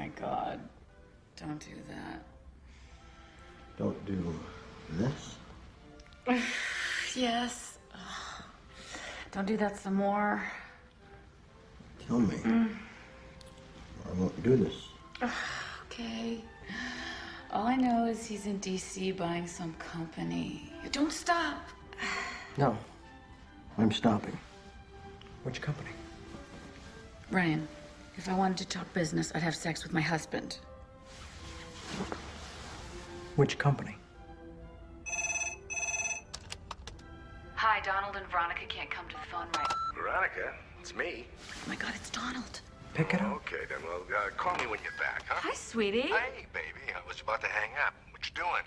my God. Don't do that. Don't do this? Yes. Don't do that some more. Tell me. I won't do this. Okay. All I know is he's in D.C. buying some company. Don't stop. No. I'm stopping. Which company? Ryan, if I wanted to talk business, I'd have sex with my husband. Which company? Hi, Donald and Veronica can't come to the phone right. Veronica, it's me. Oh my God, it's Donald. Pick it up. Okay, then, well, call me when you're back, huh? Hi, sweetie. Hey, baby. I was about to hang up. What you doing?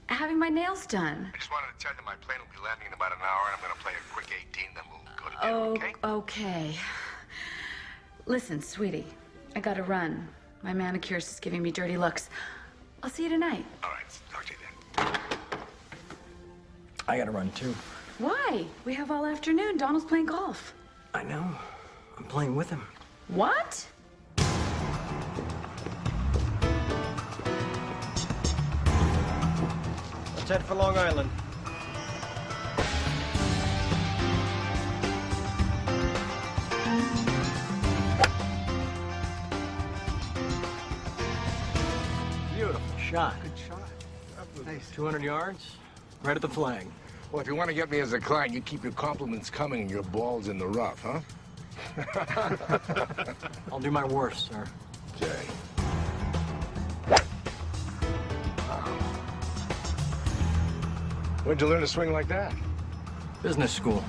Having my nails done. I just wanted to tell you my plane will be landing in about an hour, and I'm going to play a quick 18, then we'll go to dinner, okay? Okay. Listen, sweetie, I gotta run. My manicurist is giving me dirty looks. I'll see you tonight. All right, talk to you then. I gotta run too. Why? We have all afternoon. Donald's playing golf. I know. I'm playing with him. What? Let's head for Long Island. Beautiful shot. Good shot. Nice. 200 yards, right at the flag. Well, if you want to get me as a client, you keep your compliments coming and your balls in the rough, huh? I'll do my worst, sir. Jay. Where'd you learn to swing like that? Business school.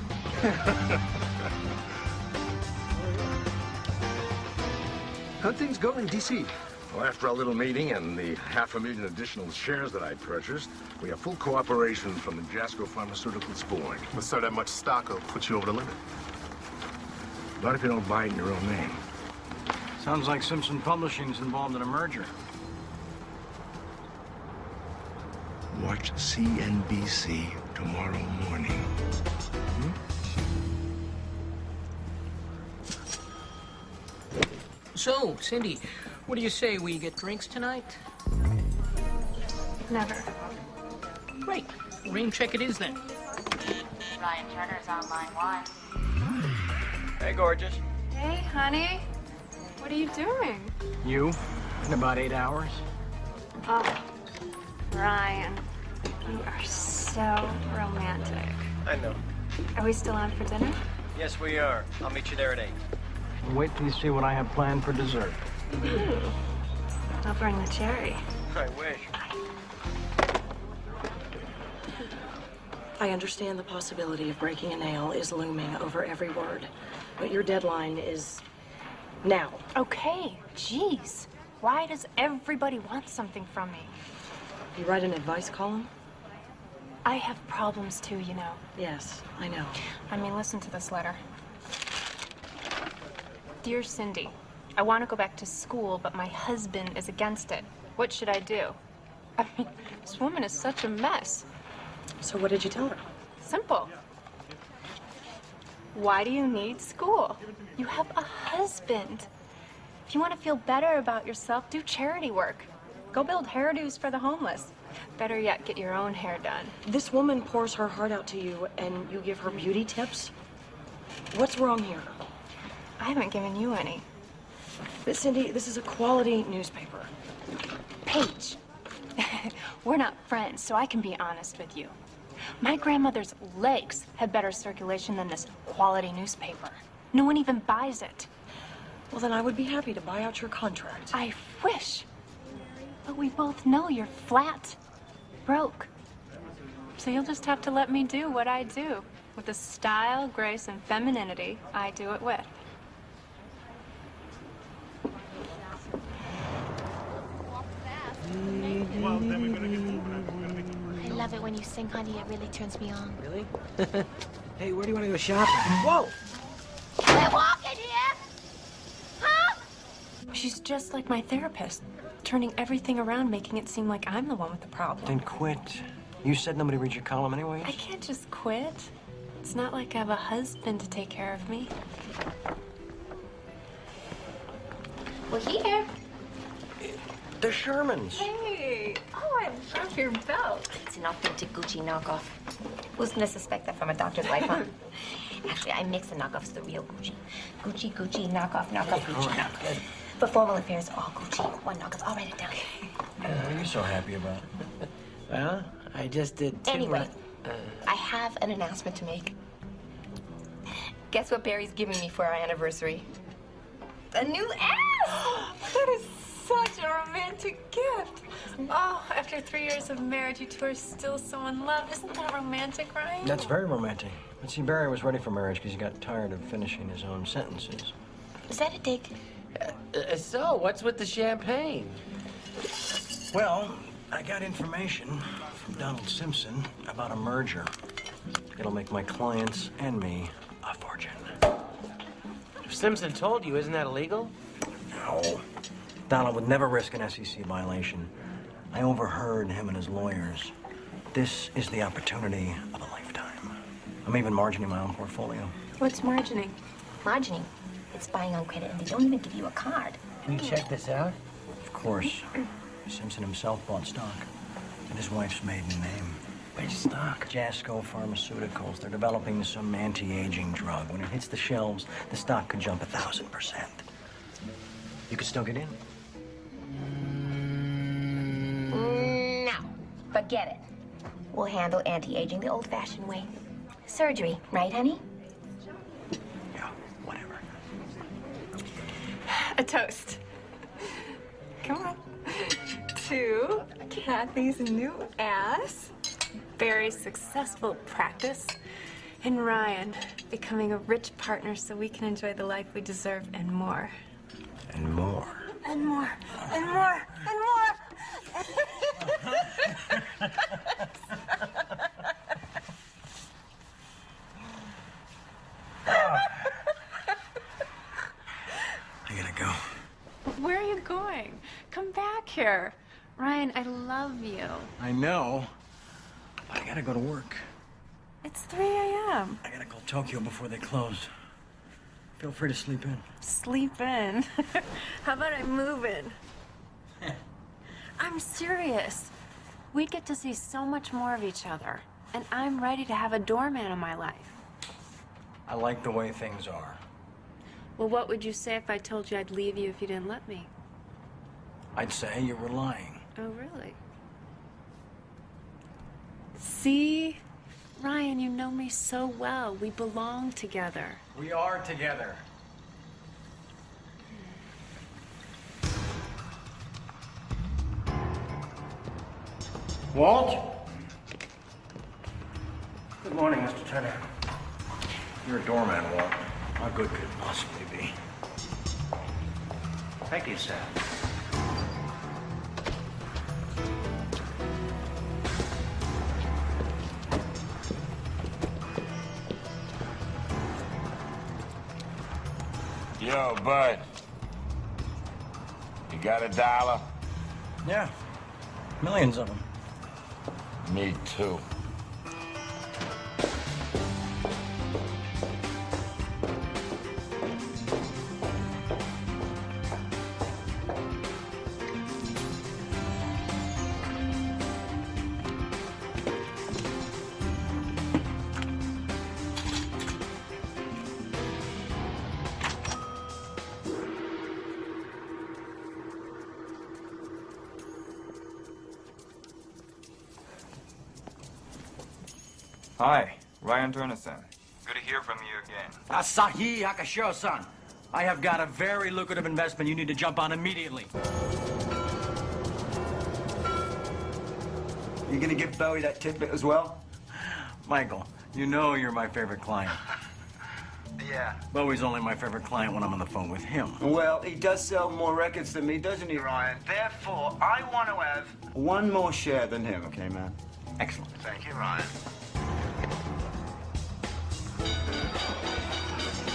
How'd things go in D.C.? Well, after our little meeting and the 500,000 additional shares that I purchased, we have full cooperation from the Jasco Pharmaceuticals board. Well, sir, that much stock will put you over the limit. Not if you don't buy it in your own name. Sounds like Simpson Publishing's involved in a merger. Watch CNBC tomorrow morning. So, Cindy, what do you say we get drinks tonight? Never. Great. Rain check it is then. Ryan Turner's on line 1. Hey, gorgeous. Hey, honey. What are you doing? You, in about 8 hours. Oh, Ryan, you are so romantic. I know. Are we still on for dinner? Yes, we are. I'll meet you there at 8. Wait till you see what I have planned for dessert. Ooh. I'll bring the cherry. I wish. I understand the possibility of breaking a nail is looming over every word, but your deadline is now. Okay, jeez. Why does everybody want something from me? You write an advice column? I have problems too, you know. Yes, I know. I mean, listen to this letter. Dear Cindy, I want to go back to school, but my husband is against it. What should I do? I mean, this woman is such a mess. So what did you tell her? Simple. Why do you need school? You have a husband. If you want to feel better about yourself, do charity work. Go build hairdos for the homeless. Better yet, get your own hair done. This woman pours her heart out to you, and you give her beauty tips? What's wrong here? I haven't given you any. But Cindy, this is a quality newspaper. Paige, we're not friends, so I can be honest with you. My grandmother's legs had better circulation than this quality newspaper. No one even buys it. Well, then I would be happy to buy out your contract. I wish. But we both know you're flat broke. So you'll just have to let me do what I do. With the style, grace, and femininity I do it with. I love it when you sing, honey. It really turns me on. Really? Hey, where do you want to go shopping? Whoa! We're walking here! Huh? She's just like my therapist, turning everything around, making it seem like I'm the one with the problem. Then quit. You said nobody reads your column anyways. I can't just quit. It's not like I have a husband to take care of me. We're here. The Shermans. Hey! Oh, I love your belt. It's an authentic Gucci knockoff. Who's gonna suspect that from a doctor's wife, huh? Actually, I mix the knockoffs with the real Gucci. Gucci, knockoff, Gucci. For formal affairs, all Gucci. One knockoff. I'll write it down. What are you so happy about? Well, I just did two. Anyway, I have an announcement to make. Guess what Barry's giving me for our anniversary? A new ass! That is such a romantic gift. Oh, after 3 years of marriage, you two are still so in love. Isn't that romantic, Ryan? That's very romantic. But see, Barry was ready for marriage because he got tired of finishing his own sentences. Is that a dig? So, what's with the champagne? Well, I got information from Donald Simpson about a merger. It'll make my clients and me a fortune. If Simpson told you, isn't that illegal? No. Donald would never risk an SEC violation. I overheard him and his lawyers. This is the opportunity of a lifetime. I'm even margining my own portfolio. What's margining? Margining. It's buying on credit, and they don't even give you a card. Can you check this out? Of course. Simpson himself bought stock in his wife's maiden name. Which stock? Jasco Pharmaceuticals. They're developing some anti-aging drug. When it hits the shelves, the stock could jump 1,000%. You could still get in. No. Forget it. We'll handle anti-aging the old-fashioned way. Surgery, right, honey? Yeah, whatever. A toast. Come on. To Kathy's new ass, Barry's successful practice, and Ryan becoming a rich partner so we can enjoy the life we deserve and more. And more. And more. And more. And more. I gotta go. Where are you going? Come back here. Ryan, I love you. I know, but I gotta go to work. It's 3 a.m. I gotta call Tokyo before they close. Feel free to sleep in. Sleep in. How about I move in? I'm serious. We'd get to see so much more of each other. And I'm ready to have a doorman in my life. I like the way things are. Well, what would you say if I told you I'd leave you if you didn't let me? I'd say you were lying. Oh, really? See? Ryan, you know me so well. We belong together. We are together. Walt? Good morning, Mr. Turner. You're a doorman, Walt. How good could it possibly be? Thank you, sir. Yo, bud. You got $1? Yeah. Millions of them. Me too. Hi, Ryan Turner-san. Good to hear from you again. Asahi Hakashiro-san. I have got a very lucrative investment you need to jump on immediately. You gonna give Bowie that tidbit as well? Michael, you know you're my favorite client. Yeah. Bowie's only my favorite client when I'm on the phone with him. Well, he does sell more records than me, doesn't he, Ryan? Therefore, I want to have one more share than him, okay, man? Excellent. Thank you, Ryan.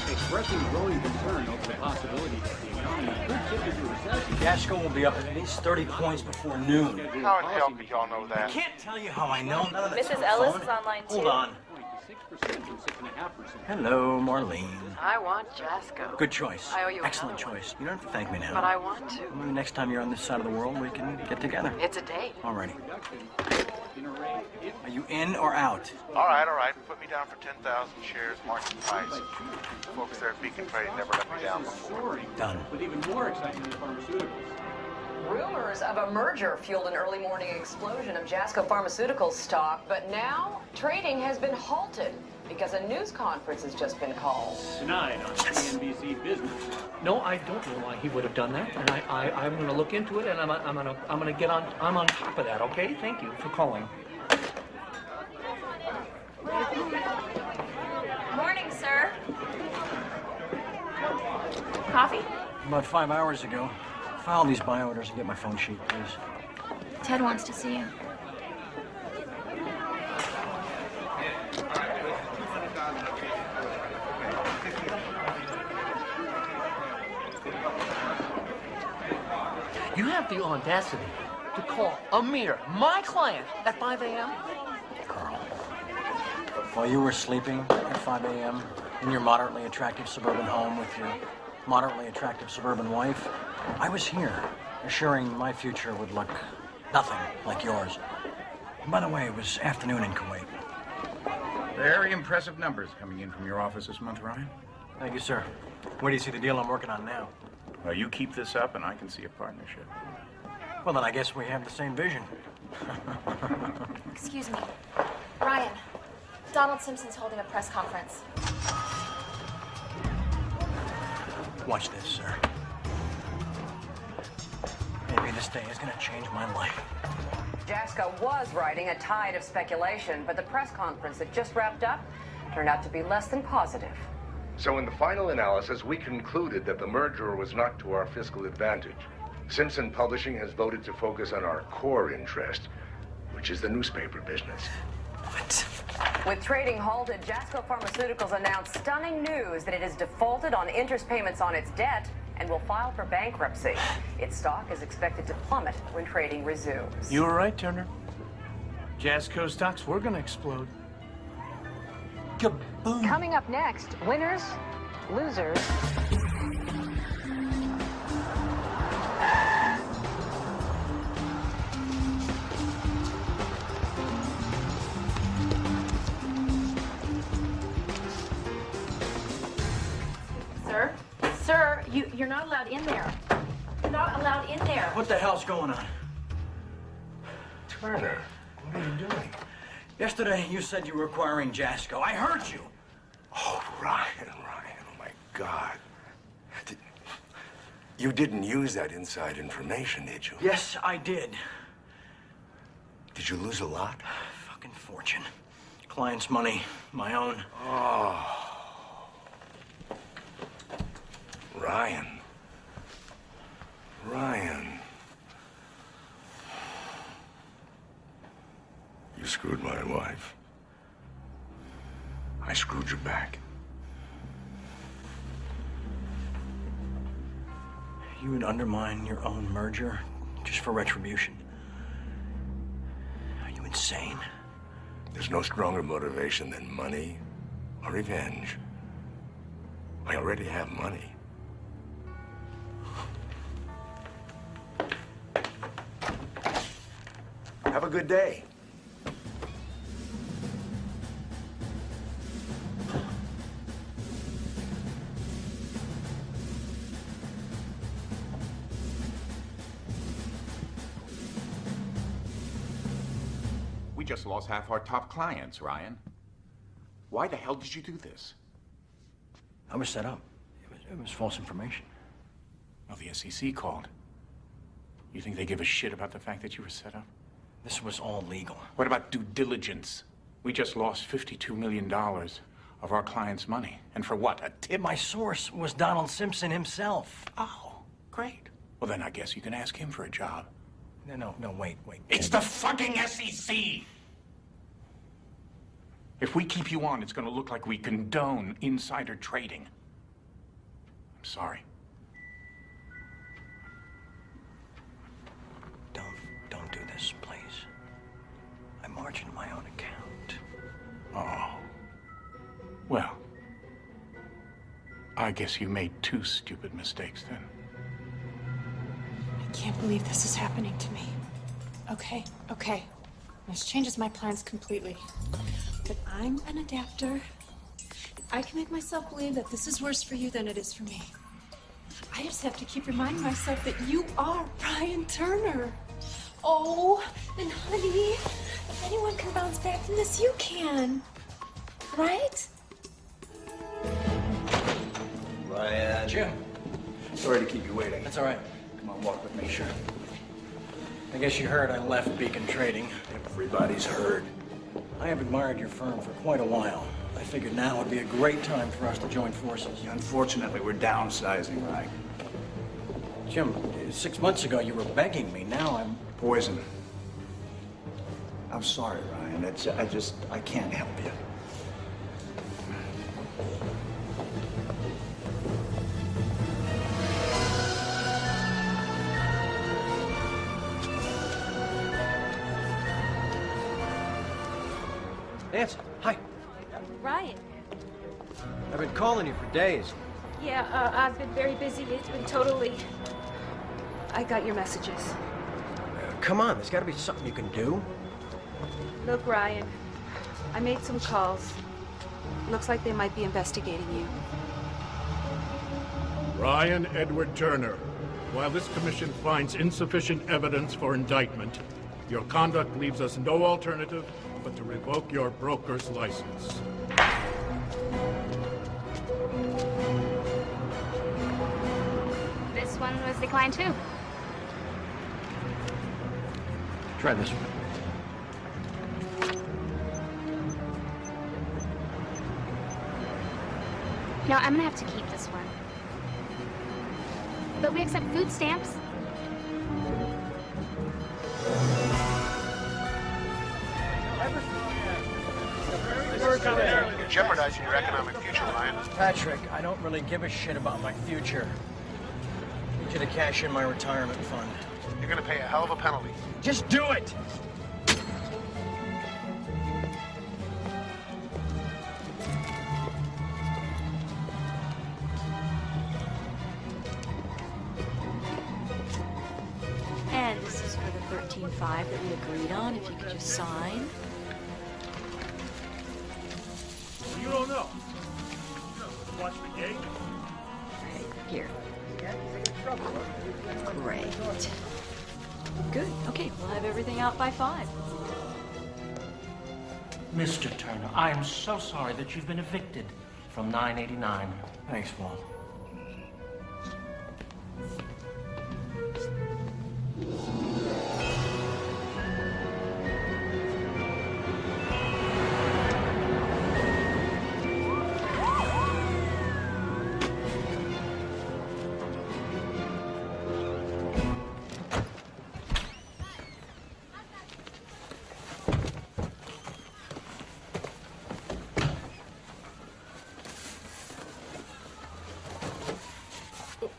Expressing growing concern over the possibility that the economy could tip into recession. Jasco will be up at least 30 points before noon. How in hell do y'all know I that? can't tell you how I know. None of that's Mrs. on the Ellis phone. is online, too. Hold on. Hello, Marlene. I want Jasco. Good choice. I owe you Excellent another one. choice. You don't have to thank me now. But I want to. Maybe next time you're on this side of the world, we can get together. It's a date. Alrighty. Are you in or out? All right. Put me down for 10,000 shares, market price. Folks there at Beacon Trade never let me down before. Done. With even more exciting than pharmaceuticals. Rumors of a merger fueled an early morning explosion of Jasco Pharmaceuticals stock, but now trading has been halted because a news conference has just been called. Tonight on CNBC Business. No, I don't know why he would have done that, and I'm going to look into it, and I'm going to get on. I'm on top of that. Okay, thank you for calling. Morning, sir. Coffee? About 5 hours ago. File these buy orders and get my phone sheet, please. Ted wants to see you. You have the audacity to call Amir, my client, at 5 a.m.? Carl, while you were sleeping at 5 a.m. in your moderately attractive suburban home with your moderately attractive suburban wife, I was here, assuring my future would look nothing like yours. And by the way, it was afternoon in Kuwait. Very impressive numbers coming in from your office this month, Ryan. Thank you, sir. Where do you see the deal I'm working on now? Well, you keep this up and I can see a partnership. Well, then I guess we have the same vision. Excuse me. Ryan, Donald Simpson's holding a press conference. Watch this, sir. Maybe this day is going to change my life. Jasco was riding a tide of speculation, but the press conference that just wrapped up turned out to be less than positive. So in the final analysis, we concluded that the merger was not to our fiscal advantage. Simpson Publishing has voted to focus on our core interest, which is the newspaper business. What? With trading halted, Jasco Pharmaceuticals announced stunning news that it has defaulted on interest payments on its debt and will file for bankruptcy. Its stock is expected to plummet when trading resumes. You were right, Turner. Jasco stocks were going to explode. Kaboom! Coming up next, winners, losers. Sir, you're not allowed in there. You're not allowed in there. What the hell's going on? Turner, what are you doing? Yesterday, you said you were acquiring Jasco. I heard you. Oh, Ryan, oh my God. You didn't use that inside information, did you? Yes, I did. Did you lose a lot? Fucking fortune. Clients' money, my own. Oh. Ryan. You screwed my wife. I screwed you back. You would undermine your own merger just for retribution. Are you insane? There's no stronger motivation than money or revenge. I already have money. Have a good day. We just lost half our top clients, Ryan. Why the hell did you do this? I was set up. It was false information. Well, the SEC called. You think they give a shit about the fact that you were set up? This was all legal. What about due diligence? We just lost $52 million of our clients' money. And for what, a tip? My source was Donald Simpson himself. Oh, great. Well, then I guess you can ask him for a job. No, wait. It's the fucking SEC! If we keep you on, it's gonna look like we condone insider trading. I'm sorry. Don't do this, please. I margin my own account. Oh. guess you made 2 stupid mistakes then. I can't believe this is happening to me. Okay. This changes my plans completely. But I'm an adapter. I can make myself believe that this is worse for you than it is for me. I just have to keep reminding myself that you are Ryan Turner. Oh, and honey, if anyone can bounce back from this, you can. Right? Ryan. Jim. Sorry to keep you waiting. That's all right. Come on, walk with me. Sure. I guess you heard I left Beacon Trading. Everybody's heard. I have admired your firm for quite a while. I figured now would be a great time for us to join forces. Unfortunately, we're downsizing, Ryan. Jim, 6 months ago you were begging me. Now I'm... Poison. I'm sorry, Ryan. I can't help you. Nancy, hi. Ryan. I've been calling you for days. Yeah, I've been very busy. It's been totally... I got your messages. Come on, there's got to be something you can do. Look, Ryan, I made some calls. Looks like they might be investigating you. Ryan Edward Turner, while this commission finds insufficient evidence for indictment, your conduct leaves us no alternative but to revoke your broker's license. This one was declined too. Try this one. No, I'm gonna have to keep this one. But we accept food stamps. You're jeopardizing your economic future, Ryan. Patrick, I don't really give a shit about my future. I need you to cash in my retirement fund. You're gonna pay a hell of a penalty. Just do it! And this is for the 13.5 that we agreed on, if you could just sign. You don't know. Watch the gate. Right, here. Great. Good. Okay, we'll have everything out by 5. Mr. Turner, I am so sorry that you've been evicted from 989. Thanks, Walt.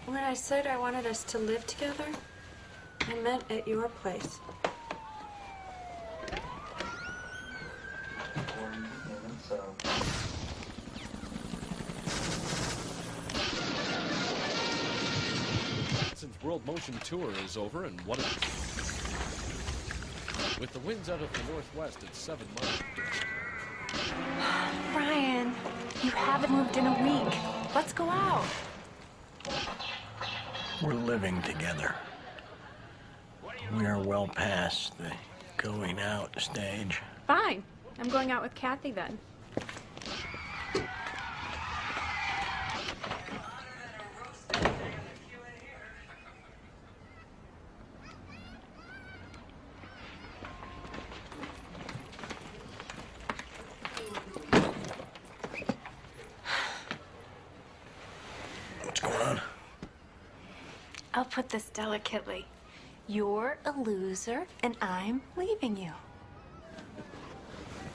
When I said I wanted us to live together, I meant at your place. Since World Motion Tour is over and what with the winds out of the northwest at 7 miles. Ryan, you haven't moved in a week. Let's go out. We're living together. We are well past the going out stage. Fine. I'm going out with Kathy then. What's going on? I'll put this delicately. You're a loser, and I'm leaving you.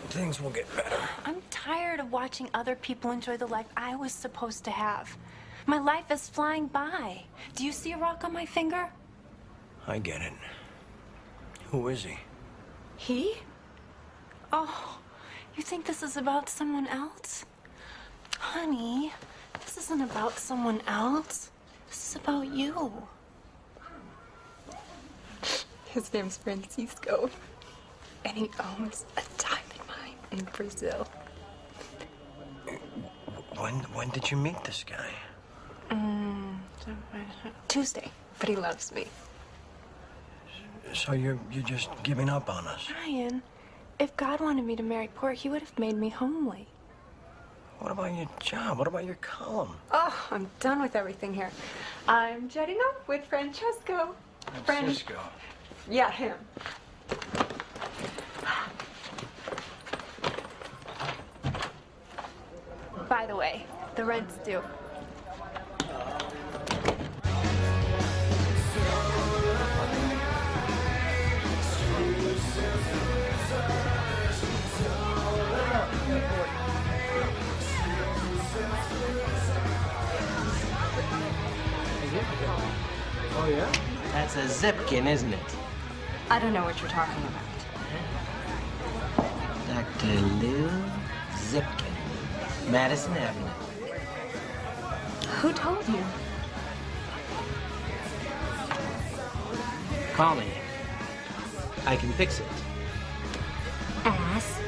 Things will get better. I'm tired of watching other people enjoy the life I was supposed to have. My life is flying by. Do you see a rock on my finger? I get it. Who is he? He? Oh, you think this is about someone else? Honey, This isn't about someone else. This is about you. His name's Francisco, and he owns a diamond mine in Brazil. When did you meet this guy? Tuesday, but he loves me. So you're just giving up on us? Ryan, if God wanted me to marry Pork, he would have made me homely. What about your job? What about your column? Oh, I'm done with everything here. I'm jetting off with Francesco. Francisco. Yeah, him. By the way, the rent's due. Oh, yeah? That's a Zipkin, isn't it? I don't know what you're talking about. Dr. Lou Zipkin, Madison Avenue. Who told you? Call me. I can fix it. Ass.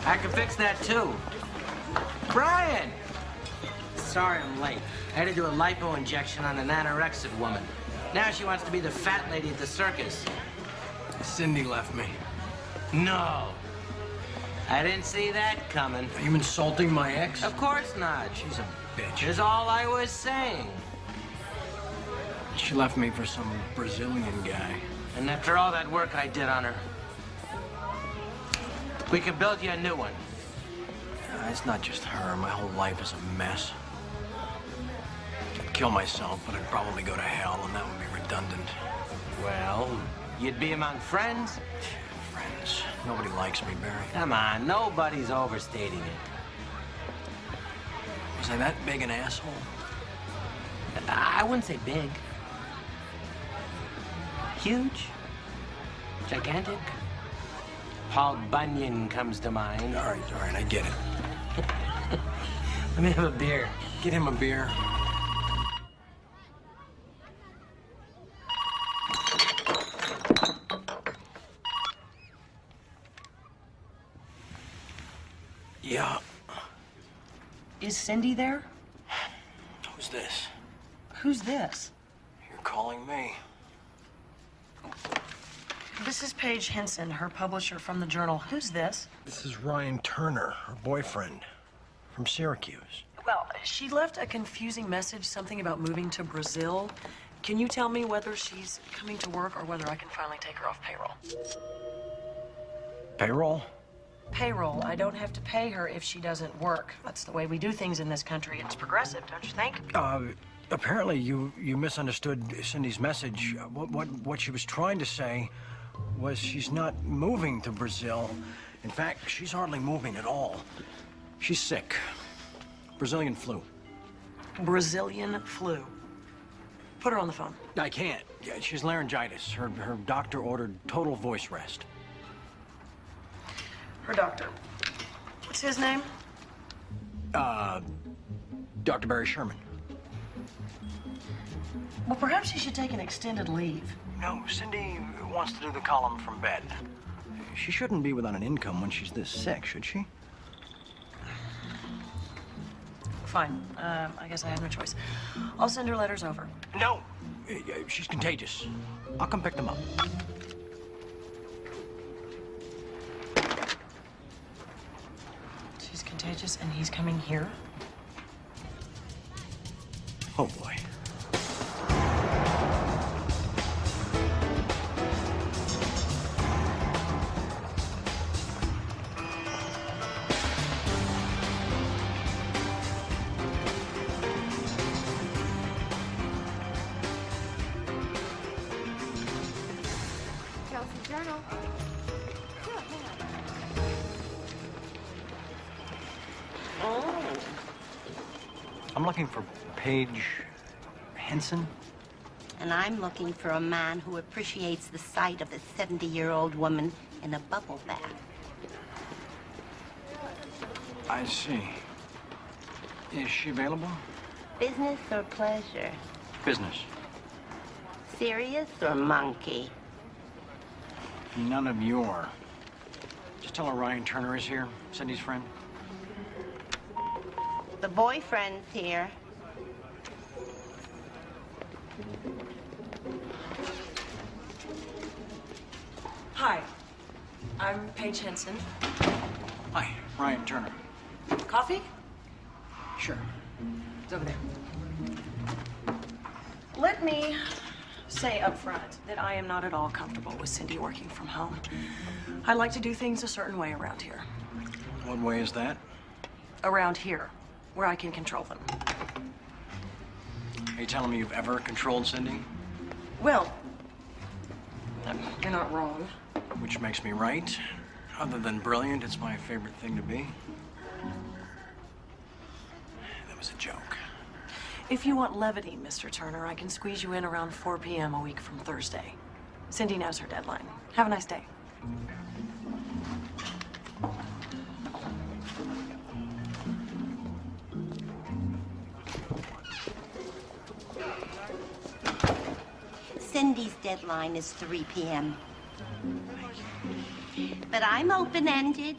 I can fix that too. Brian! Sorry I'm late. I had to do a lipo injection on an anorexic woman. Now she wants to be the fat lady at the circus. Cindy left me. No. I didn't see that coming. Are you insulting my ex? Of course not. She's a bitch. That's all I was saying. She left me for some Brazilian guy. And after all that work I did on her, we could build you a new one. It's not just her. My whole life is a mess. I'd kill myself, but I'd probably go to hell, and that would be redundant. Well, you'd be among friends. Friends. Nobody likes me, Barry. Come on, nobody's overstating it. Was I that big an asshole? I wouldn't say big. Huge. Gigantic. Paul Bunyan comes to mind. All right, I get it. Let me have a beer. Get him a beer. Yeah. Is Cindy there? Who's this? Who's this? You're calling me. This is Paige Henson, her publisher from the Journal. Who's this? This is Ryan Turner, her boyfriend, from Syracuse. Well, she left a confusing message, something about moving to Brazil. Can you tell me whether she's coming to work or whether I can finally take her off payroll? Payroll? Payroll. I don't have to pay her if she doesn't work. That's the way we do things in this country. It's progressive, don't you think? Apparently you misunderstood Cindy's message. What she was trying to say was she's not moving to Brazil. In fact, she's hardly moving at all. She's sick. Brazilian flu. Brazilian flu. Put her on the phone. I can't. Yeah, she's laryngitis. Her doctor ordered total voice rest. Her doctor. What's his name? Dr. Barry Sherman. Well, perhaps she should take an extended leave. No, Cindy wants to do the column from bed. She shouldn't be without an income when she's this sick, should she? Fine. I guess I have no choice. I'll send her letters over. No! She's contagious. I'll come pick them up. She's contagious and he's coming here? Oh, boy. I'm looking for Paige Henson. And I'm looking for a man who appreciates the sight of a 70-year-old woman in a bubble bath. I see. Is she available? Business or pleasure? Business. Serious or monkey? None of your. Just tell her Ryan Turner is here, Cindy's friend. The boyfriend's here. Hi, I'm Paige Henson. Hi, Ryan Turner. Coffee? Sure. It's over there. Let me say up front that I am not at all comfortable with Cindy working from home. I like to do things a certain way around here. What way is that? Around here, where I can control them. Are you telling me you've ever controlled Cindy? Well, you're not wrong. Which makes me right. Other than brilliant, it's my favorite thing to be. That was a joke. If you want levity, Mr. Turner, I can squeeze you in around 4 p.m. a week from Thursday. Cindy knows her deadline. Have a nice day. Cindy's deadline is 3 p.m. But I'm open-ended.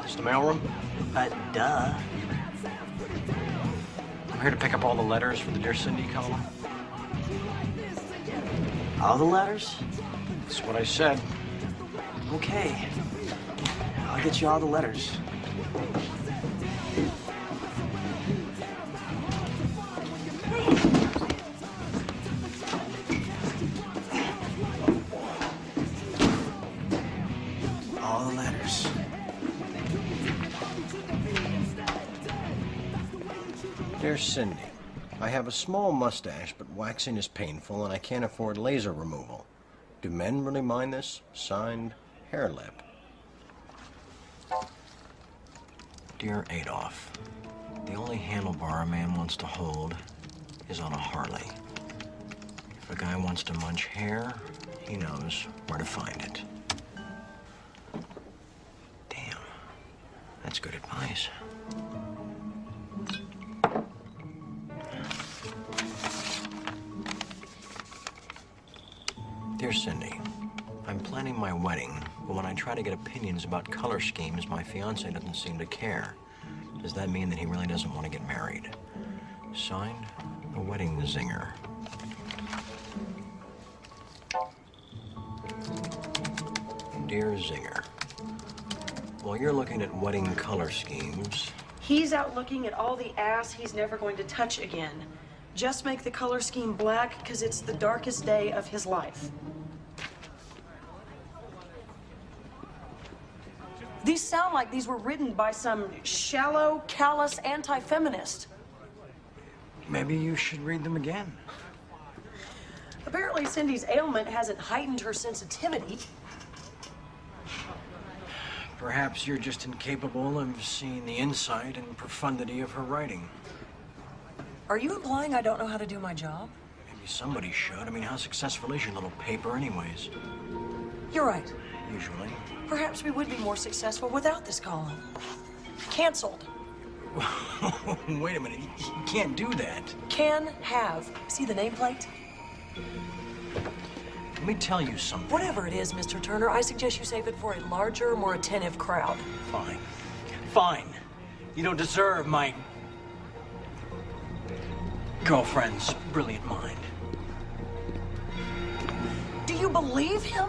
It's the mailroom? Duh. I'm here to pick up all the letters for the Dear Cindy column. All the letters? That's what I said. Okay. I'll get you all the letters. All the letters. Dear Cindy, I have a small mustache, but waxing is painful, and I can't afford laser removal. Do men really mind this? Signed, Hairlip. Dear Adolf, the only handlebar a man wants to hold is on a Harley. If a guy wants to munch hair, he knows where to find it. Damn, that's good advice. Dear Cindy, I'm planning my wedding, but when I try to get opinions about color schemes, my fiancé doesn't seem to care. Does that mean that he really doesn't want to get married? Signed, the Wedding Zinger. Dear Zinger, while you're looking at wedding color schemes... He's out looking at all the ass he's never going to touch again. Just make the color scheme black because it's the darkest day of his life. These sound like these were written by some shallow, callous anti-feminist. Maybe you should read them again. Apparently Cindy's ailment hasn't heightened her sensitivity. Perhaps you're just incapable of seeing the insight and profundity of her writing. Are you implying I don't know how to do my job? Maybe somebody should. I mean, how successful is your little paper anyways? You're right. Usually. Perhaps we would be more successful without this column. Canceled. Wait a minute. You can't do that. Can have. See the nameplate? Let me tell you something. Whatever it is, Mr. Turner, I suggest you save it for a larger, more attentive crowd. Fine. Fine. You don't deserve my girlfriend's brilliant mind. Do you believe him?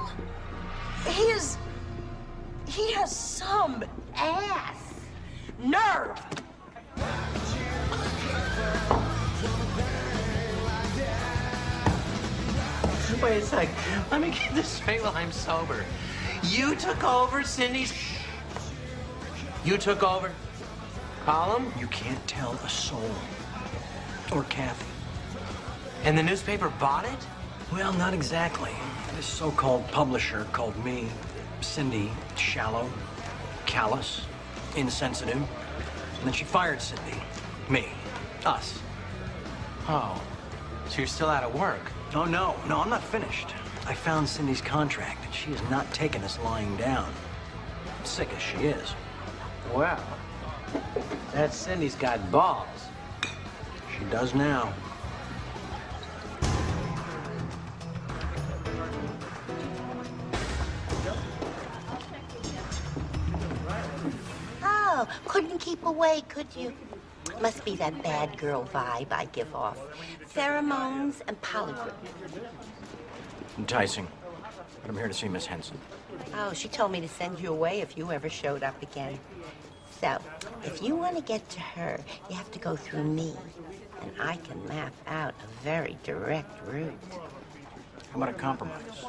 He has some ass. Nerve. Wait a sec. Let me get this straight while I'm sober. You took over Cindy's... You took over column? You can't tell a soul. Or Kathy. And the newspaper bought it? Well, not exactly. This so-called publisher called me, Cindy, shallow, callous, insensitive. And then she fired Cindy. Me. Us. Oh. So you're still out of work? Oh, no. No, I'm not finished. I found Cindy's contract, and she is not taking us lying down. Sick as she is. Well, that Cindy's got balls. She does now. Oh, couldn't keep away, could you? Must be that bad girl vibe I give off. Pheromones and polygraph. Enticing. But I'm here to see Miss Henson. Oh, she told me to send you away if you ever showed up again. So, if you want to get to her, you have to go through me. And I can map out a very direct route. How about a compromise?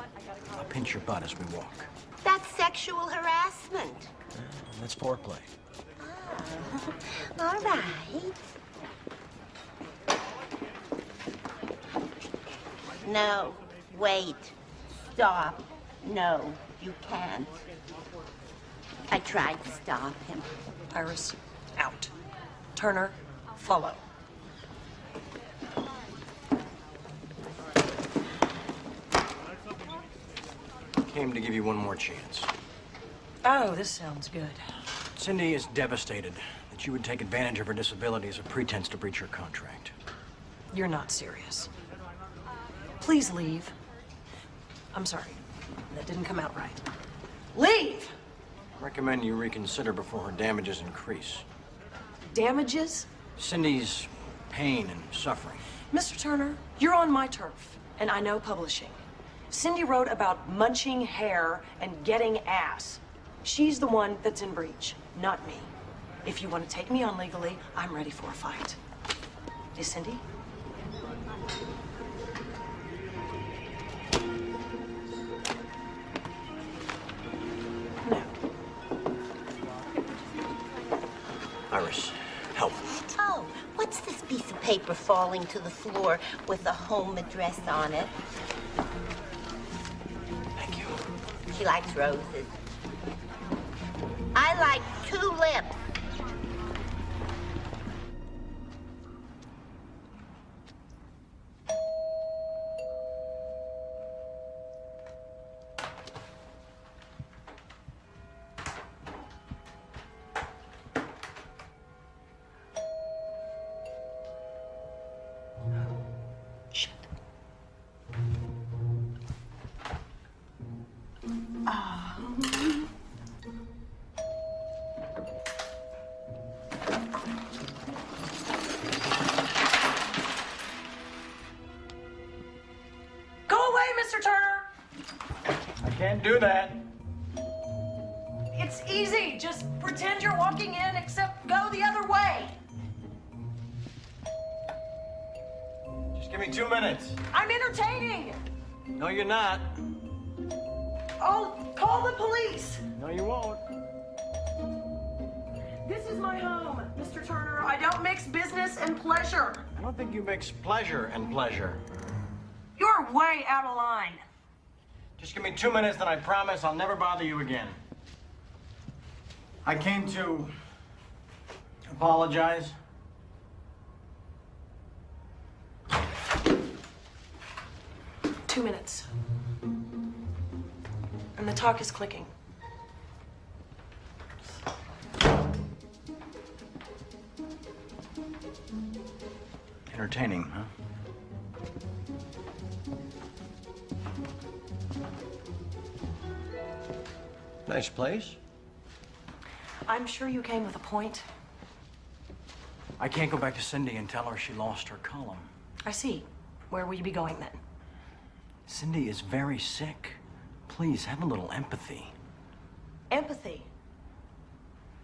I'll pinch your butt as we walk. That's sexual harassment. That's foreplay. All right. No, wait. Stop. No, you can't. I tried to stop him. Iris, out. Turner, follow. Came to give you one more chance. Oh, this sounds good. Cindy is devastated that you would take advantage of her disability as a pretense to breach her contract. You're not serious. Please leave. I'm sorry. That didn't come out right. Leave! I recommend you reconsider before her damages increase. Damages? Cindy's pain and suffering. Mr. Turner, you're on my turf, and I know publishing. Cindy wrote about munching hair and getting ass. She's the one that's in breach, not me. If you want to take me on legally, I'm ready for a fight. Is Cindy? No. Iris, help. Oh, what's this piece of paper falling to the floor with a home address on it? Thank you. She likes roses. I like tulips. Shit. Go away, Mr. Turner! I can't do that. It's easy. Just pretend you're walking in, except go the other way. Just give me 2 minutes. I'm entertaining. No, you're not. I'll call the police. No, you won't. This is my home, Mr. Turner. I don't mix business and pleasure. I don't think you mix pleasure and pleasure. You're way out of line. Just give me 2 minutes, then I promise I'll never bother you again. I came to apologize. 2 minutes. And the talk is clicking. Entertaining, huh? Nice place. I'm sure you came with a point. I can't go back to Cindy and tell her she lost her column. I see. Where will you be going then? Cindy is very sick. Please, have a little empathy. Empathy.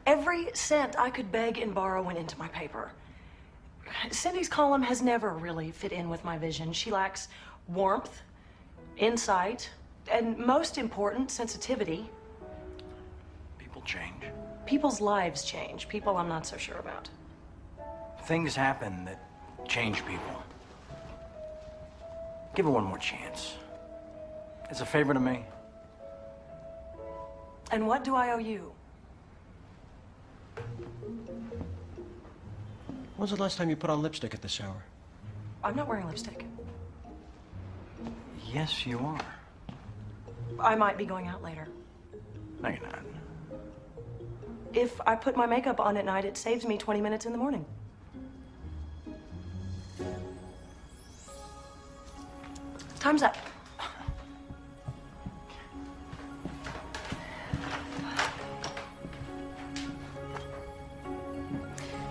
Every cent I could beg and borrow went into my paper. Cindy's column has never really fit in with my vision. She lacks warmth, insight, and most important, sensitivity. People change. People's lives change. People I'm not so sure about. Things happen that change people. Give her one more chance. It's a favor to me. And what do I owe you? When's the last time you put on lipstick at the shower? I'm not wearing lipstick. Yes, you are. I might be going out later. No, you're not. If I put my makeup on at night, it saves me 20 minutes in the morning. Time's up.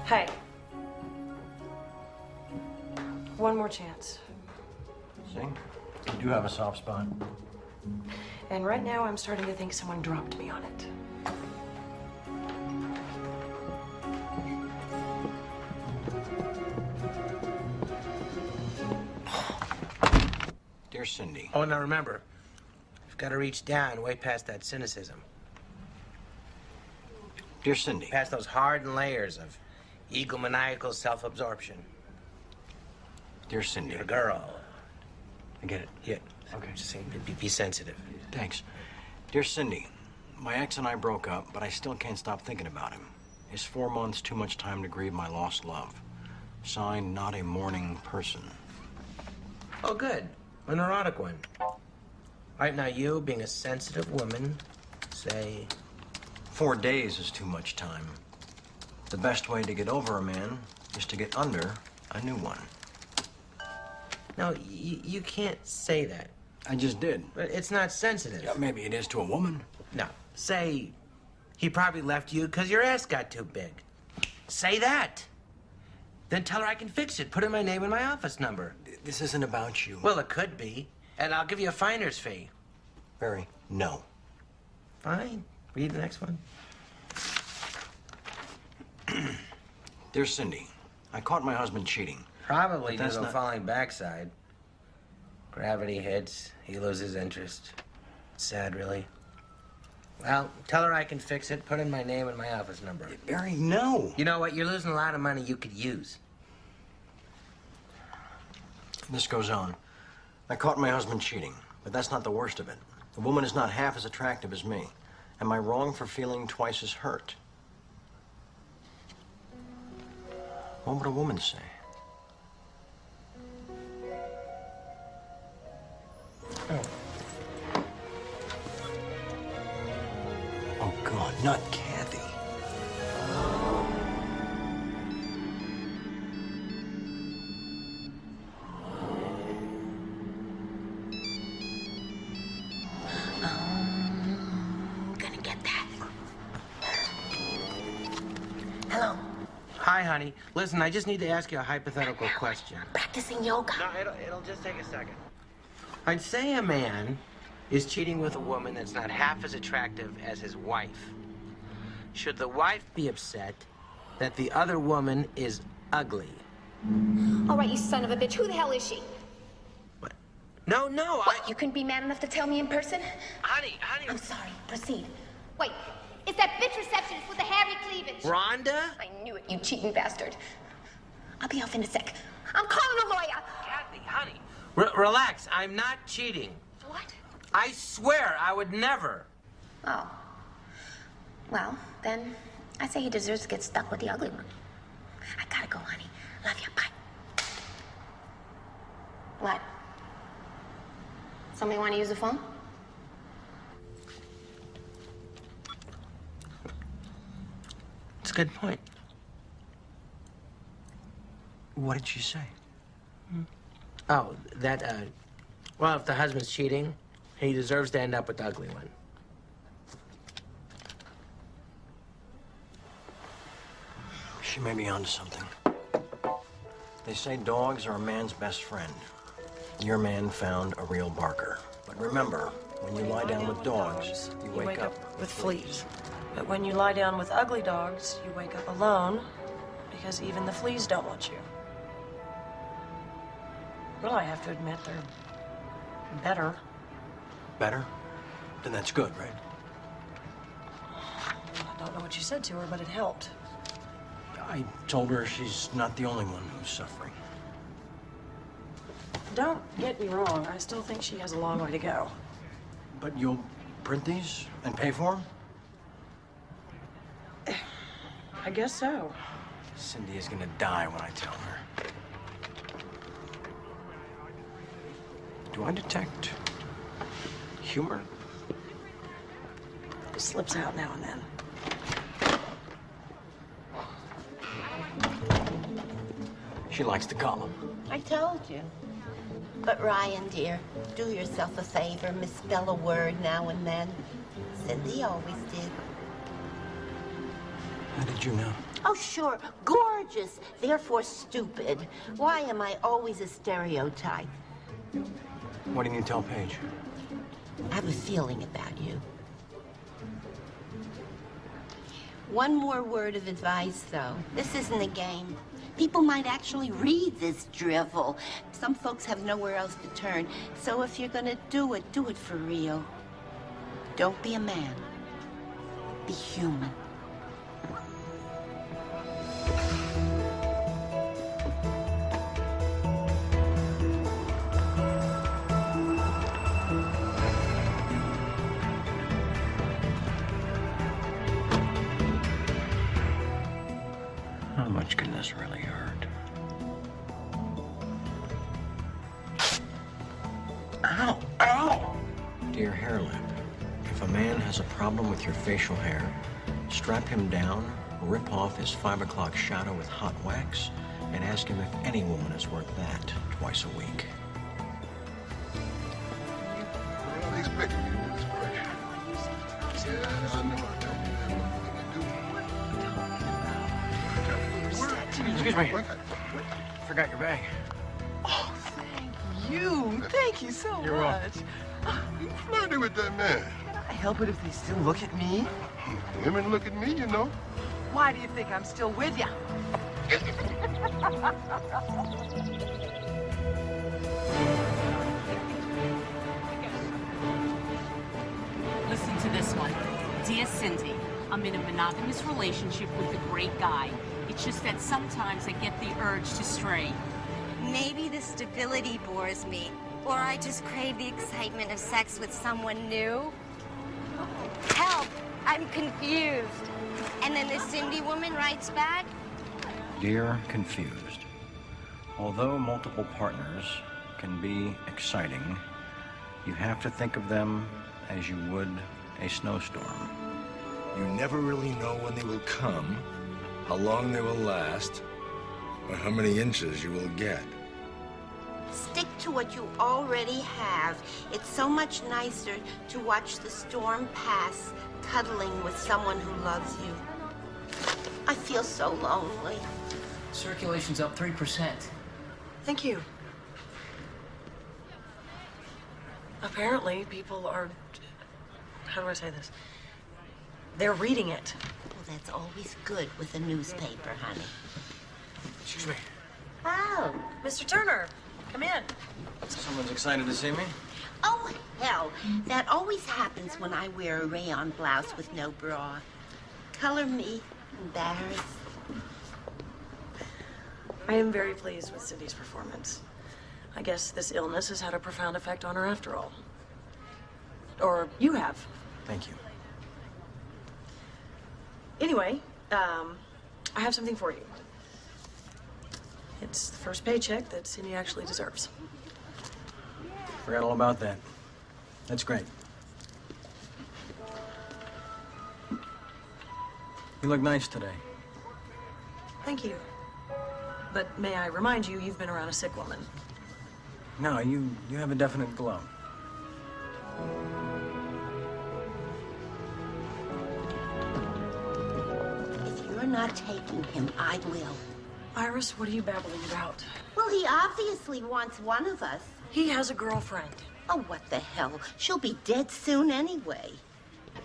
Hey. One more chance. See? You do have a soft spot. And right now, I'm starting to think someone dropped me on it. Dear Cindy. Oh, now remember, you've got to reach down way past that cynicism. Dear Cindy. Past those hardened layers of egomaniacal self-absorption. Dear Cindy. You're a girl. I get it. Yeah. Okay. Just saying, be sensitive. Thanks. Dear Cindy, my ex and I broke up, but I still can't stop thinking about him. Is 4 months too much time to grieve my lost love? Signed, not a morning person. Oh, good. A neurotic one. All right, now you, being a sensitive woman, say... 4 days is too much time. The best way to get over a man is to get under a new one. No, you can't say that. I just did. But it's not sensitive. Yeah, maybe it is to a woman. No. Say, he probably left you because your ass got too big. Say that. Then tell her I can fix it. Put in my name and my office number. This isn't about you. Well, it could be. And I'll give you a finder's fee. Barry, no. Fine. Read the next one. Dear Cindy, I caught my husband cheating. Probably But due to a not... falling backside. Gravity hits, he loses interest. Sad, really. Well, tell her I can fix it. Put in my name and my office number. Barry, no. You know what? You're losing a lot of money you could use. This goes on. I caught my husband cheating, but that's not the worst of it. The woman is not half as attractive as me. Am I wrong for feeling twice as hurt? What would a woman say? Oh, God, not Kathy. Gonna get that. Hello. Hi, honey. Listen, I just need to ask you a hypothetical question. Practicing yoga. No, it'll just take a second. I'd say a man is cheating with a woman that's not half as attractive as his wife. Should the wife be upset that the other woman is ugly? All right, you son of a bitch. Who the hell is she? No, What, you couldn't be man enough to tell me in person? Honey. I'm sorry. Proceed. Wait, it's that bitch receptionist with the hairy cleavage. Rhonda? I knew it, you cheating bastard. I'll be off in a sec. I'm calling a lawyer. Kathy, honey. Relax. I'm not cheating. What? I swear I would never. Oh. Well, then I say he deserves to get stuck with the ugly one. I gotta go, honey. Love you. Bye. What? Somebody want to use the phone? It's a good point. What did she say? Oh, that, well, if the husband's cheating, he deserves to end up with the ugly one. She may be onto something. They say dogs are a man's best friend. Your man found a real barker. But remember, when you lie down with dogs, you wake up with fleas. But when you lie down with ugly dogs, you wake up alone because even the fleas don't want you. Well, I have to admit they're better. Better? Then that's good, right? I don't know what you said to her, but it helped. I told her she's not the only one who's suffering. Don't get me wrong. I still think she has a long way to go. But you'll print these and pay for them? I guess so. Cindy is gonna die when I tell her. Do I detect humor? slips out now and then. She likes the column. I told you. But Ryan, dear, do yourself a favor, misspell a word now and then. Cindy always did. How did you know? Oh, sure. Gorgeous, therefore stupid. Why am I always a stereotype? What didn't you tell Paige? I have a feeling about you. One more word of advice, though. This isn't a game. People might actually read this drivel. Some folks have nowhere else to turn. So if you're gonna do it for real. Don't be a man. Be human. How much can this really hurt? Ow! Ow! Dear Hairlip, if a man has a problem with your facial hair, strap him down, rip off his 5 o'clock shadow with hot wax, and ask him if any woman is worth that twice a week. Well, they expected me to do this correction. Yeah, I know I told you that. Excuse me. Forgot your bag. Oh, thank you. Thank you so You're welcome. much. You flirting with that man. Can I help it if they still look at me? Women look at me, you know. Why do you think I'm still with you? Listen to this one. Dear Cindy, I'm in a monogamous relationship with a great guy. It's just that sometimes I get the urge to stray. Maybe the stability bores me, or I just crave the excitement of sex with someone new. Help! I'm confused. And then the Cindy woman writes back, Dear Confused, although multiple partners can be exciting, you have to think of them as you would a snowstorm. You never really know when they will come, how long they will last, or how many inches you will get. Stick to what you already have. It's so much nicer to watch the storm pass, cuddling with someone who loves you. I feel so lonely. Circulation's up 3%. Thank you. Apparently, people are... How do I say this? They're reading it. Well, that's always good with a newspaper, honey. Excuse me. Oh. Mr. Turner, come in. Someone's excited to see me? Oh, hell. That always happens when I wear a rayon blouse with no bra. Color me embarrassed. I am very pleased with Cindy's performance. I guess this illness has had a profound effect on her after all. Or you have. Thank you. Anyway, I have something for you. It's the first paycheck that Cindy actually deserves. Forgot all about that. That's great. You look nice today. Thank you. But may I remind you, you've been around a sick woman. No, you have a definite glow. If you're not taking him, I will. Iris, what are you babbling about? Well, he obviously wants one of us. He has a girlfriend. Oh, what the hell? She'll be dead soon anyway.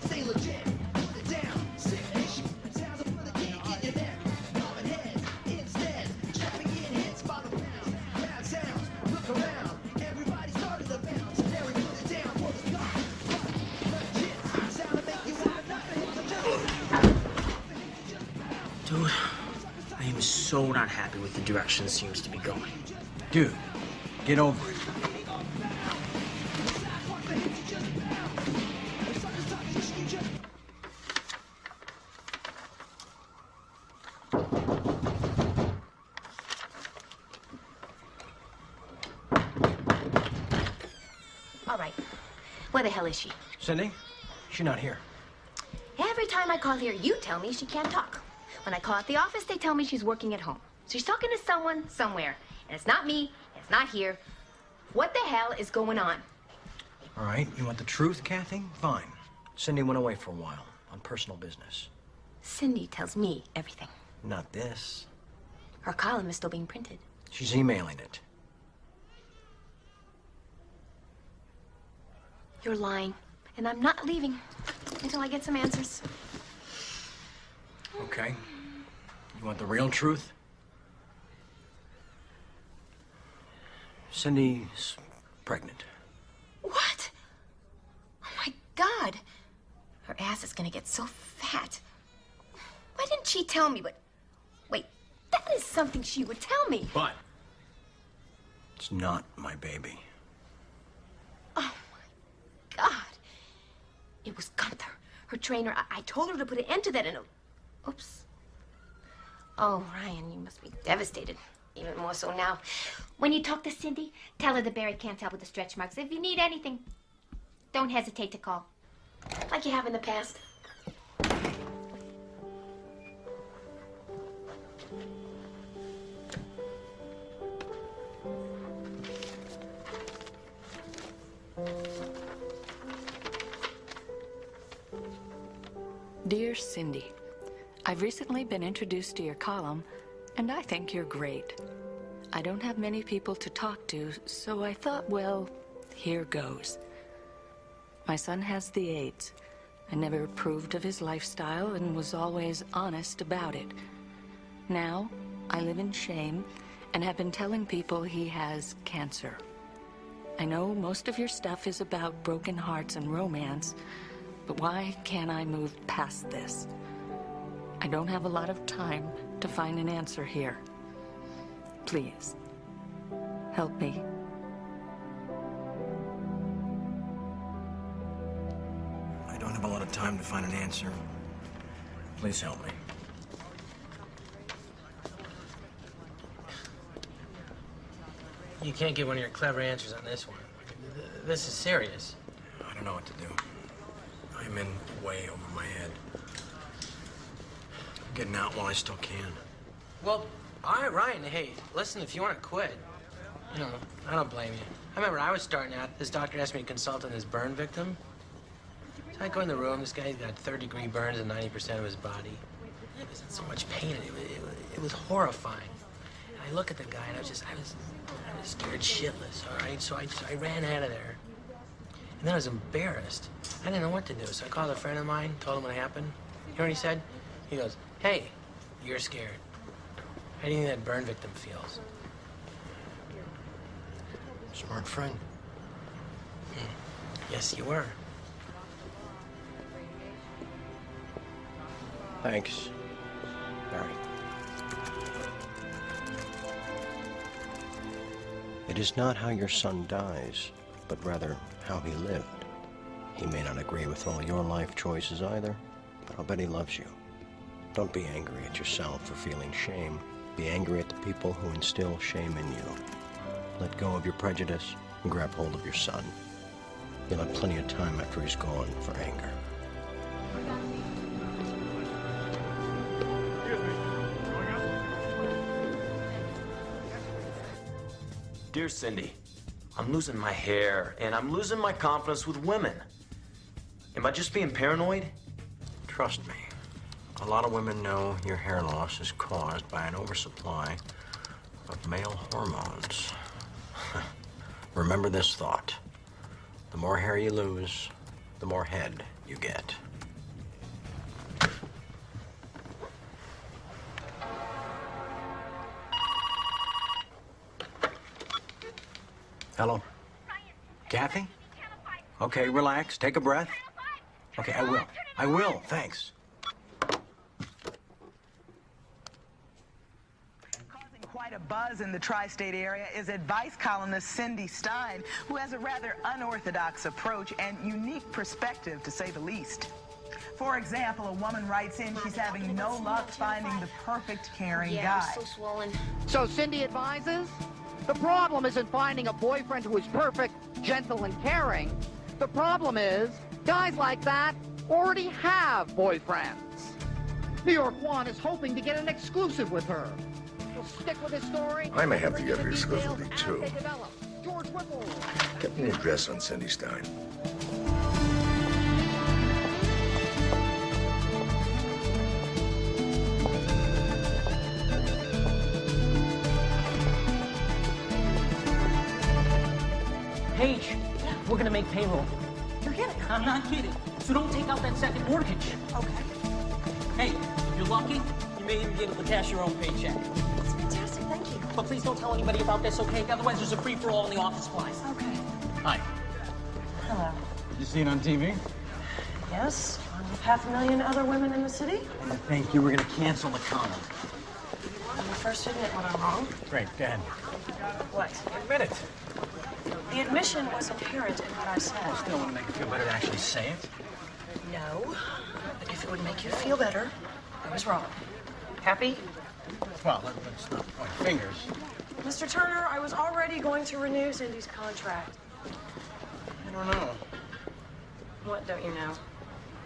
Say legit, put it down. Sick issue. Sounds of the kick in your neck. Bumping heads instead. Trapping in hits by the pound. Bad sounds. Look around. Everybody started to bounce. Larry put it down for the God. Legit. Sound to make you have nothing. Dude, I am so not happy with the direction it seems to be going. Dude, get over it. all right, where the hell is she? Cindy? She's not here. time I call here, you tell me she can't talk. When I call at the office, they tell me she's working at home. So she's talking to someone somewhere. And it's not me, it's not here. What the hell is going on? All right, you want the truth, Kathy? Fine. Cindy went away for a while on personal business. Cindy tells me everything. Not this. Her column is still being printed. She's emailing it. You're lying. And I'm not leaving until I get some answers. Okay. You want the real truth? Cindy's pregnant. What? Oh my God. Her ass is gonna get so fat. Why didn't she tell me? But wait, that is something she would tell me. But it's not my baby. Oh my God. It was Gunther, her trainer. I told her to put an end to that and oops. Oh, Ryan, you must be devastated. Even more so now. When you talk to Cindy, tell her that Barry can't help with the stretch marks. If you need anything, don't hesitate to call. Like you have in the past. Dear Cindy, I've recently been introduced to your column, and I think you're great. I don't have many people to talk to, so I thought, well, here goes. My son has the AIDS. I never approved of his lifestyle and was always honest about it. Now, I live in shame and have been telling people he has cancer. I know most of your stuff is about broken hearts and romance, but why can't I move past this? I don't have a lot of time to find an answer here. Please, help me. I don't have a lot of time to find an answer. Please help me. You can't get one of your clever answers on this one. This is serious. I don't know what to do. I'm in way over my head. I'm getting out while I still can. Well, all right, Ryan, hey, listen, if you want to quit, you know, I don't blame you. I remember I was starting out, this doctor asked me to consult on his burn victim. So I go in the room, this guy's got 3rd-degree burns in 90% of his body. He was in so much pain, it was horrifying. And I look at the guy, and I was scared shitless, all right? So I ran out of there. And then I was embarrassed. I didn't know what to do, so I called a friend of mine, told him what happened. You know what he said? He goes, hey, you're scared. How do you think that burn victim feels? Smart friend. Yes, you were. Thanks, Barry. It is not how your son dies, but rather how he lived. He may not agree with all your life choices either, but I'll bet he loves you. Don't be angry at yourself for feeling shame. Be angry at the people who instill shame in you. Let go of your prejudice and grab hold of your son. You'll have plenty of time after he's gone for anger. Dear Cindy, I'm losing my hair and I'm losing my confidence with women. Am I just being paranoid? Trust me. A lot of women know your hair loss is caused by an oversupply of male hormones. Remember this thought. The more hair you lose, the more head you get. Hello? Kathy? Okay, relax. Take a breath. Okay, I will. I will. Thanks. Quite a buzz in the tri-state area is advice columnist Cindy Stein, who has a rather unorthodox approach and unique perspective, to say the least. For example, a woman writes in she's having no luck finding the perfect caring guy. I'm so swollen. So Cindy advises, the problem isn't finding a boyfriend who is perfect, gentle, and caring. The problem is, guys like that already have boyfriends. New York One is hoping to get an exclusive with her. We'll stick with this story. I may have to get her exclusively, too. George Whipple. Get me an address on Cindy Stein. Paige, we're gonna make payroll. You're kidding. I'm not kidding. So don't take out that second mortgage. Okay. Hey, you're lucky. You may even be able to cash your own paycheck. That's fantastic. Thank you. But please don't tell anybody about this, okay? Otherwise, there's a free-for-all in the office supplies. Okay. Hi. Hello. You see it on TV? Yes, one with 500,000 other women in the city. I think you were going to cancel the column. I'm the first to admit when I'm wrong. Great, go ahead. What? Admit it. The admission was apparent in what I said. Still want to make you feel better to actually say it? No, but if it would make you feel better, I was wrong. Happy? Well, let's not point fingers. Mr. Turner, I was already going to renew Cindy's contract. I don't know. What don't you know?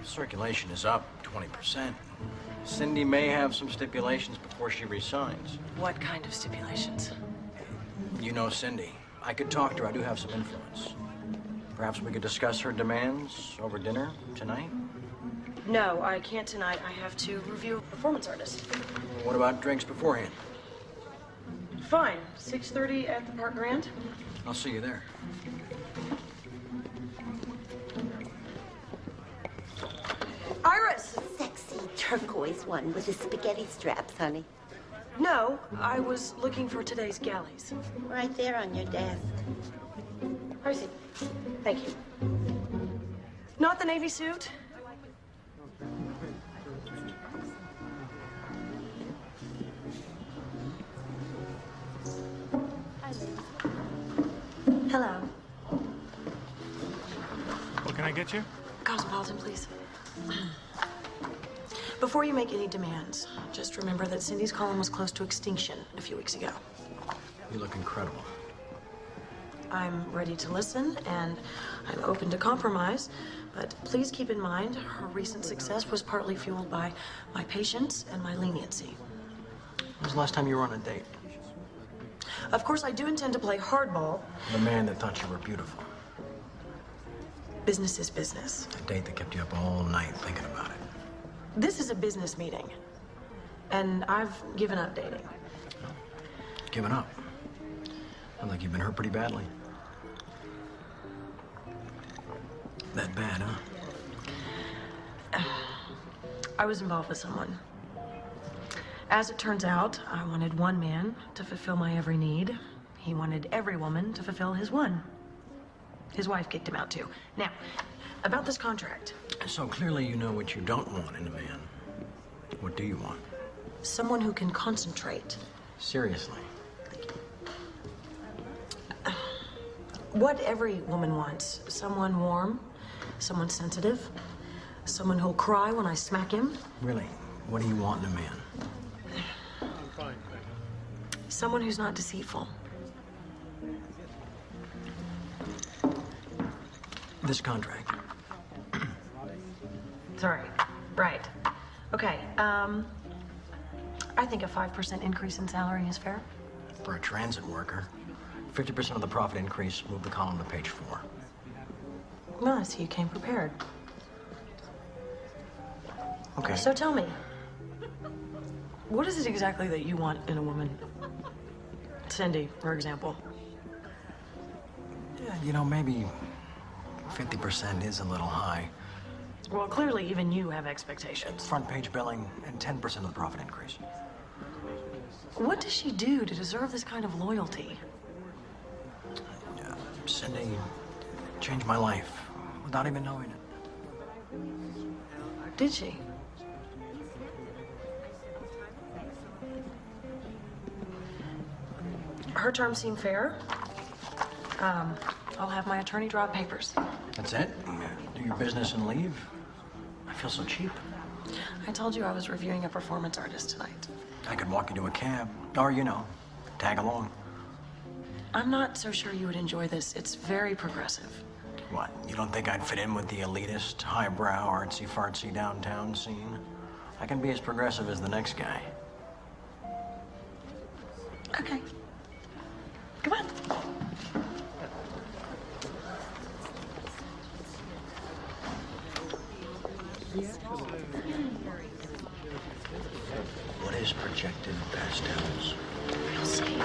Circulation is up 20%. Cindy may have some stipulations before she resigns. What kind of stipulations? You know Cindy. I could talk to her. I do have some influence. Perhaps we could discuss her demands over dinner tonight? No, I can't tonight. I have to review a performance artist. What about drinks beforehand? Fine. 6:30 at the Park Grand. I'll see you there. Iris! Sexy turquoise one with the spaghetti straps, honey. No, I was looking for today's galleys. Right there on your desk. I see. Thank you. Not the navy suit? Hello. What can I get you? Cosmopolitan, please. Before you make any demands, just remember that Cindy's column was close to extinction a few weeks ago. You look incredible. I'm ready to listen, and I'm open to compromise, but please keep in mind her recent success was partly fueled by my patience and my leniency. When was the last time you were on a date? Of course, I do intend to play hardball. The man that thought you were beautiful. Business is business. A date that kept you up all night thinking about it. This is a business meeting, and I've given up dating. Given up? Sounds like you've been hurt pretty badly. That bad, huh? I was involved with someone. As it turns out, I wanted one man to fulfill my every need. He wanted every woman to fulfill his one. His wife kicked him out, too. Now, about this contract. So clearly you know what you don't want in a man. What do you want? Someone who can concentrate. Seriously. What every woman wants. Someone warm, someone sensitive, someone who'll cry when I smack him. Really? What do you want in a man? Someone who's not deceitful. This contract. Sorry. Right. Okay, I think a 5% increase in salary is fair. For a transit worker, 50% of the profit increase moved the column to page 4. Well, I see you came prepared. Okay. So tell me, what is it exactly that you want in a woman? Cindy, for example. Yeah, you know, maybe 50% is a little high. Well, clearly even you have expectations. Front page billing and 10% of the profit increase. What does she do to deserve this kind of loyalty? Cindy changed my life without even knowing it. Did she? Her terms seem fair. I'll have my attorney draw up papers. That's it? Do your business and leave? I feel so cheap. I told you I was reviewing a performance artist tonight. I could walk you to a cab, or, you know, tag along. I'm not so sure you would enjoy this. It's very progressive. What, you don't think I'd fit in with the elitist, highbrow, artsy-fartsy downtown scene? I can be as progressive as the next guy. Okay. Come on. What is projected pastels? We'll see.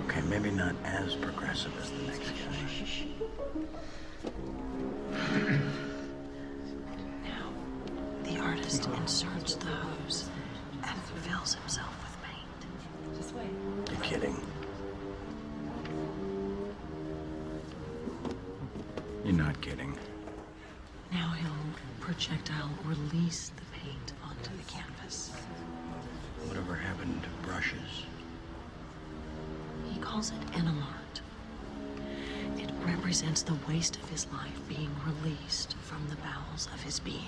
Okay, maybe not as progressive as the next guy. Now, the artist inserts the hose and fills himself with paint. Just wait. You're kidding. You're not kidding. Now he'll projectile release the paint onto the canvas. Whatever happened to brushes? He calls it Enamart. It represents the waste of his life being released from the bowels of his being.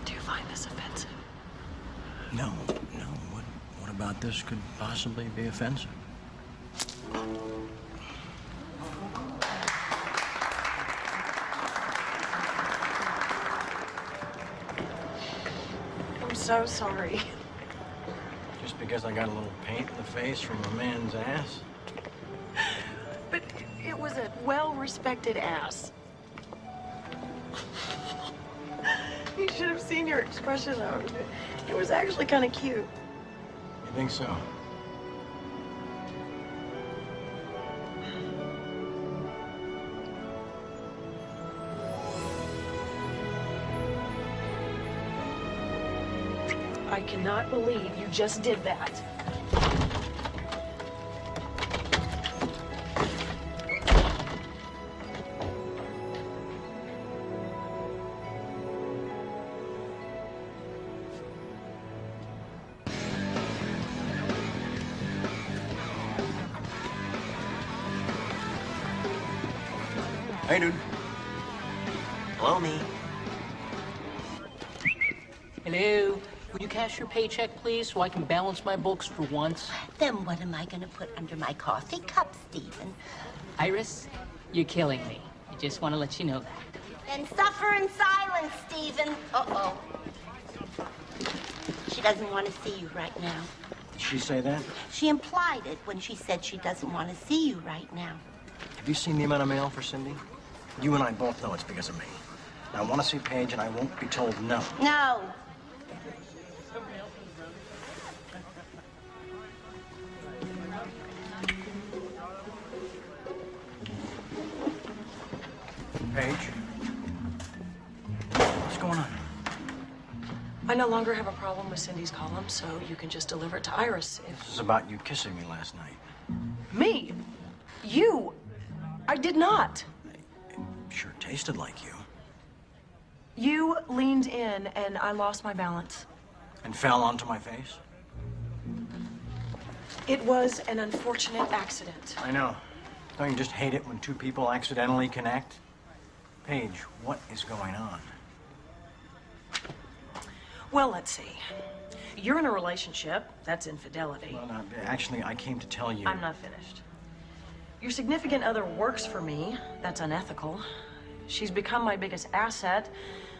Do you find this offensive? No. What about this could possibly be offensive? I'm so sorry. Just because I got a little paint in the face from a man's ass? But it was a well-respected ass. You should have seen your expression, though. It was actually kind of cute. You think so? I cannot believe you just did that. Hey, dude. Hello, me. Hello. Will you cash your paycheck, please, so I can balance my books for once? Then what am I going to put under my coffee cup, Stephen? Iris, you're killing me. I just want to let you know that. Then suffer in silence, Stephen. Uh-oh. She doesn't want to see you right now. Did she say that? She implied it when she said she doesn't want to see you right now. Have you seen the amount of mail for Cindy? You and I both know it's because of me. I want to see Paige, and I won't be told no. No. Paige? What's going on? I no longer have a problem with Cindy's column, so you can just deliver it to Iris if... This is about you kissing me last night. Me? You? I did not. It sure tasted like you. You leaned in, and I lost my balance. And fell onto my face? It was an unfortunate accident. I know. Don't you just hate it when two people accidentally connect? Paige, what is going on? Well, let's see. You're in a relationship. That's infidelity. Well, no, actually, I came to tell you... I'm not finished. Your significant other works for me. That's unethical. She's become my biggest asset.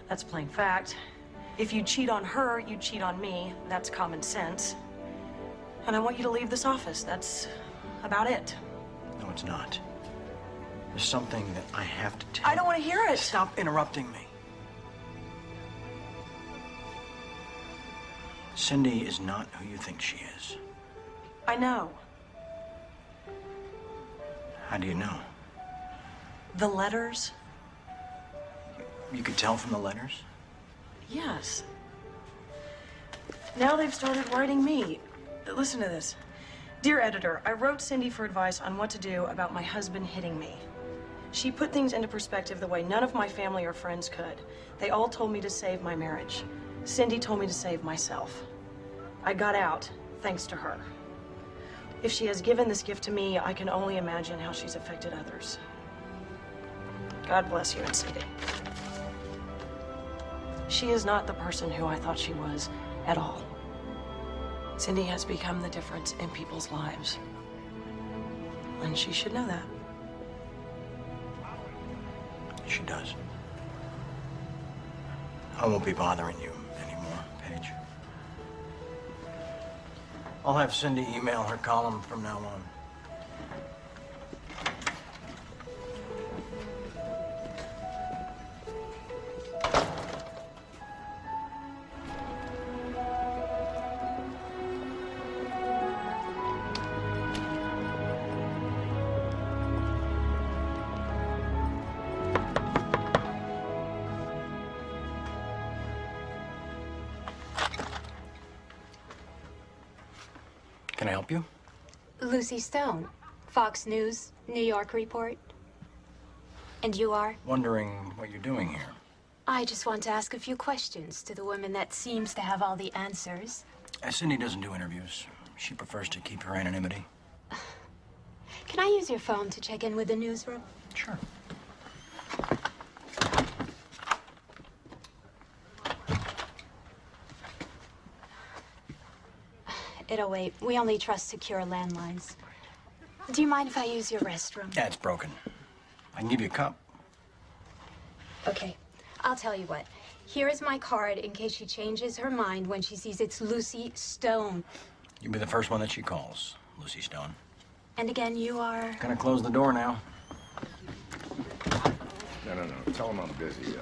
That's plain fact. If you cheat on her, you cheat on me. That's common sense. And I want you to leave this office. That's about it. No, it's not. There's something that I have to tell you. I don't want to hear it. Stop interrupting me. Cindy is not who you think she is. I know. How do you know? The letters. You could tell from the letters? Yes. Now they've started writing me. Listen to this. Dear editor, I wrote Cindy for advice on what to do about my husband hitting me. She put things into perspective the way none of my family or friends could. They all told me to save my marriage. Cindy told me to save myself. I got out thanks to her. If she has given this gift to me, I can only imagine how she's affected others. God bless you and Cindy. She is not the person who I thought she was at all. Cindy has become the difference in people's lives. And she should know that. She does. I won't be bothering you anymore, Paige. I'll have Cindy email her column from now on. Can I help you? Lucy Stone, Fox News, New York Report. And you are? Wondering what you're doing here. I just want to ask a few questions to the woman that seems to have all the answers. Cindy doesn't do interviews. She prefers to keep her anonymity. Can I use your phone to check in with the newsroom? Sure. It'll wait. We only trust secure landlines. Do you mind if I use your restroom? Yeah, it's broken. I can give you a cup. Okay, I'll tell you what. Here is my card in case she changes her mind when she sees it's Lucy Stone. You'll be the first one that she calls, Lucy Stone. And again, you are? Gonna close the door now. No. Tell him I'm busy.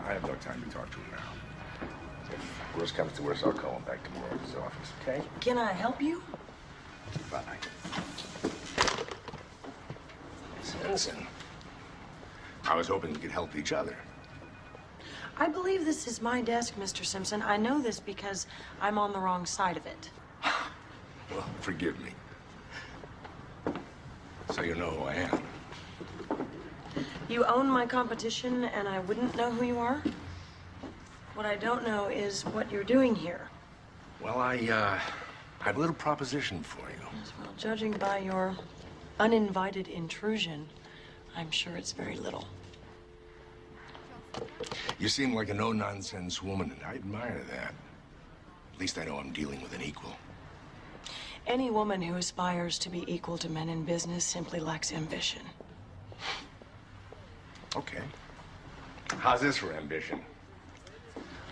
I have no time to talk to him now. If worse comes to worse, I'll call him back tomorrow at his office, okay? Can I help you? Bye. Simpson. I was hoping we could help each other. I believe this is my desk, Mr. Simpson. I know this because I'm on the wrong side of it. Well, forgive me. So you know who I am. You own my competition, and I wouldn't know who you are? What I don't know is what you're doing here. Well, I have a little proposition for you. Well, judging by your uninvited intrusion, I'm sure it's very little. You seem like a no-nonsense woman, and I admire that. At least I know I'm dealing with an equal. Any woman who aspires to be equal to men in business simply lacks ambition. Okay. How's this for ambition?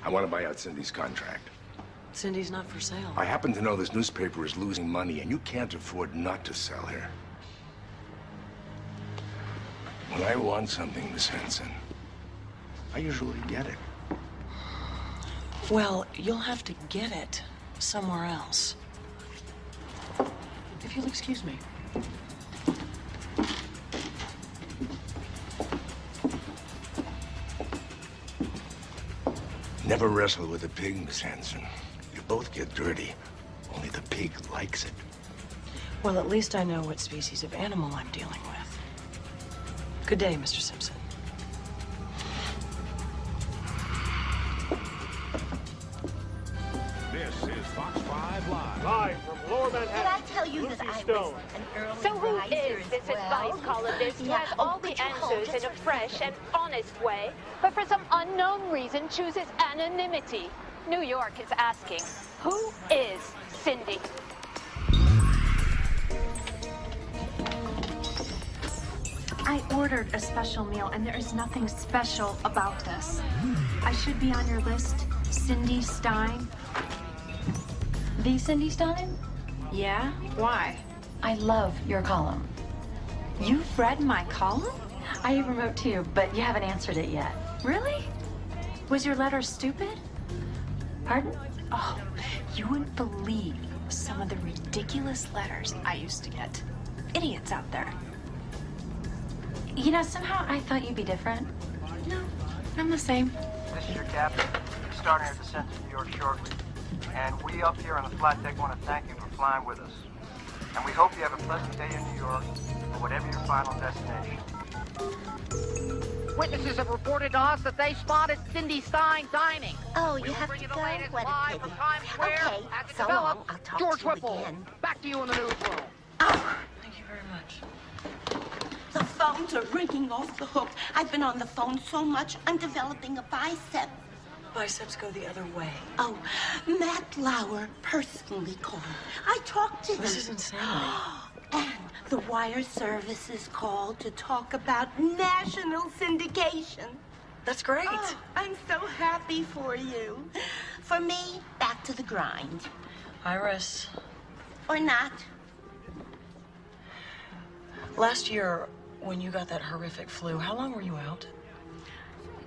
I want to buy out Cindy's contract. Cindy's not for sale. I happen to know this newspaper is losing money, and you can't afford not to sell her. When I want something, Miss Henson, I usually get it. Well, you'll have to get it somewhere else. If you'll excuse me. Never wrestle with a pig, Miss Henson. You both get dirty. Only the pig likes it. Well, at least I know what species of animal I'm dealing with. Good day, Mr. Simpson. This is Fox 5 Live. Live from Lower Manhattan. Did I tell you that I was an early So who riser is as this well? advice columnist who Yeah. has all the could you hold answers just in a for fresh and second? honest way, but for some unknown reason chooses anonymity? New York is asking, who is Cindy? I ordered a special meal, and there is nothing special about this. I should be on your list. Cindy Stein. The Cindy Stein? Yeah? Why? I love your column. You've read my column? I even wrote to you, but you haven't answered it yet. Really? Was your letter stupid? Pardon? Oh, you wouldn't believe some of the ridiculous letters I used to get. Idiots out there. You know, somehow I thought you'd be different. No, I'm the same. This is your captain. We're starting our descent to New York shortly. And we up here on the flight deck want to thank you for flying with us. And we hope you have a pleasant day in New York, or whatever your final destination. Witnesses have reported to us that they spotted Cindy Stein dining. Oh, you have to go? What a pity. Okay, so long. I'll talk George to you Whipple, again. back to you in the newsroom. Thank you very much. The phones are ringing off the hook. I've been on the phone so much, I'm developing a bicep. Biceps go the other way. Oh, Matt Lauer personally called. I talked to him. This is insanity. And the wire services called to talk about national syndication. That's great. Oh, I'm so happy for you. For me, back to the grind. Iris. Or not. Last year, when you got that horrific flu, how long were you out?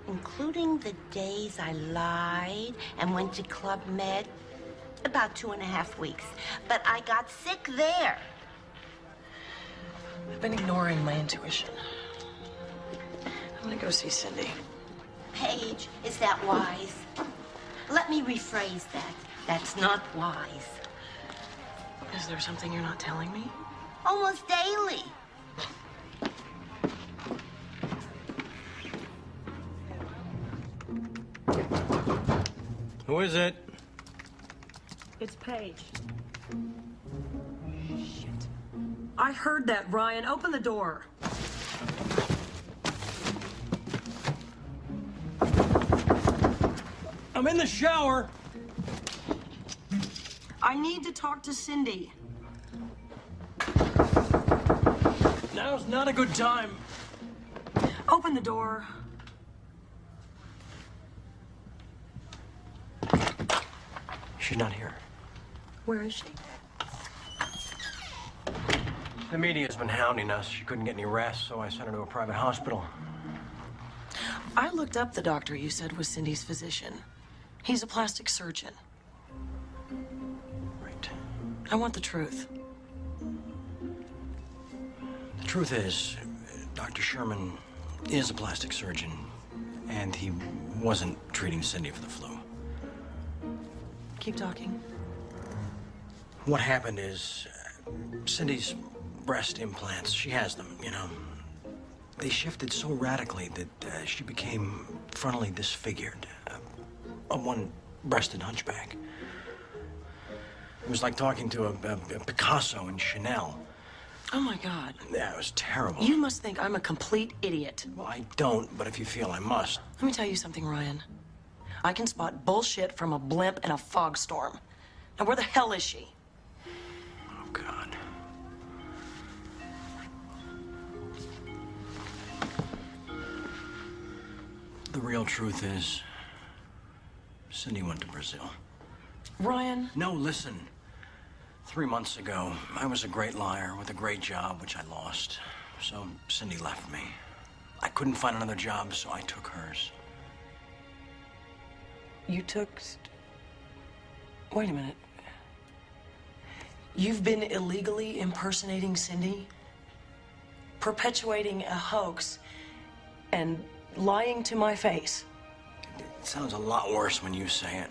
Including the days I lied and went to Club Med, about 2.5 weeks. But I got sick there. I've been ignoring my intuition. I'm gonna go see Cindy. Paige, is that wise? Let me rephrase that. That's not wise. Is there something you're not telling me? Almost daily. Who is it? It's Paige. Shit. I heard that, Ryan. Open the door. I'm in the shower. I need to talk to Cindy. Now's not a good time. Open the door. She's not here. Where is she? The media's been hounding us. She couldn't get any rest, so I sent her to a private hospital. I looked up the doctor you said was Cindy's physician. He's a plastic surgeon. Right. I want the truth. The truth is, Dr. Sherman is a plastic surgeon, and he wasn't treating Cindy for the flu. Keep talking. What happened is, Cindy's breast implants, she has them, you know. They shifted so radically that she became frontally disfigured, a one-breasted hunchback. It was like talking to a Picasso in Chanel. Oh, my God. Yeah, it was terrible. You must think I'm a complete idiot. Well, I don't, but if you feel I must. Let me tell you something, Ryan. I can spot bullshit from a blimp in a fog storm. Now, where the hell is she? Oh, God. The real truth is, Cindy went to Brazil. Ryan? No, listen. 3 months ago, I was a great liar with a great job, which I lost. So Cindy left me. I couldn't find another job, so I took hers. You took... Wait a minute. You've been illegally impersonating Cindy? Perpetuating a hoax and lying to my face? It sounds a lot worse when you say it.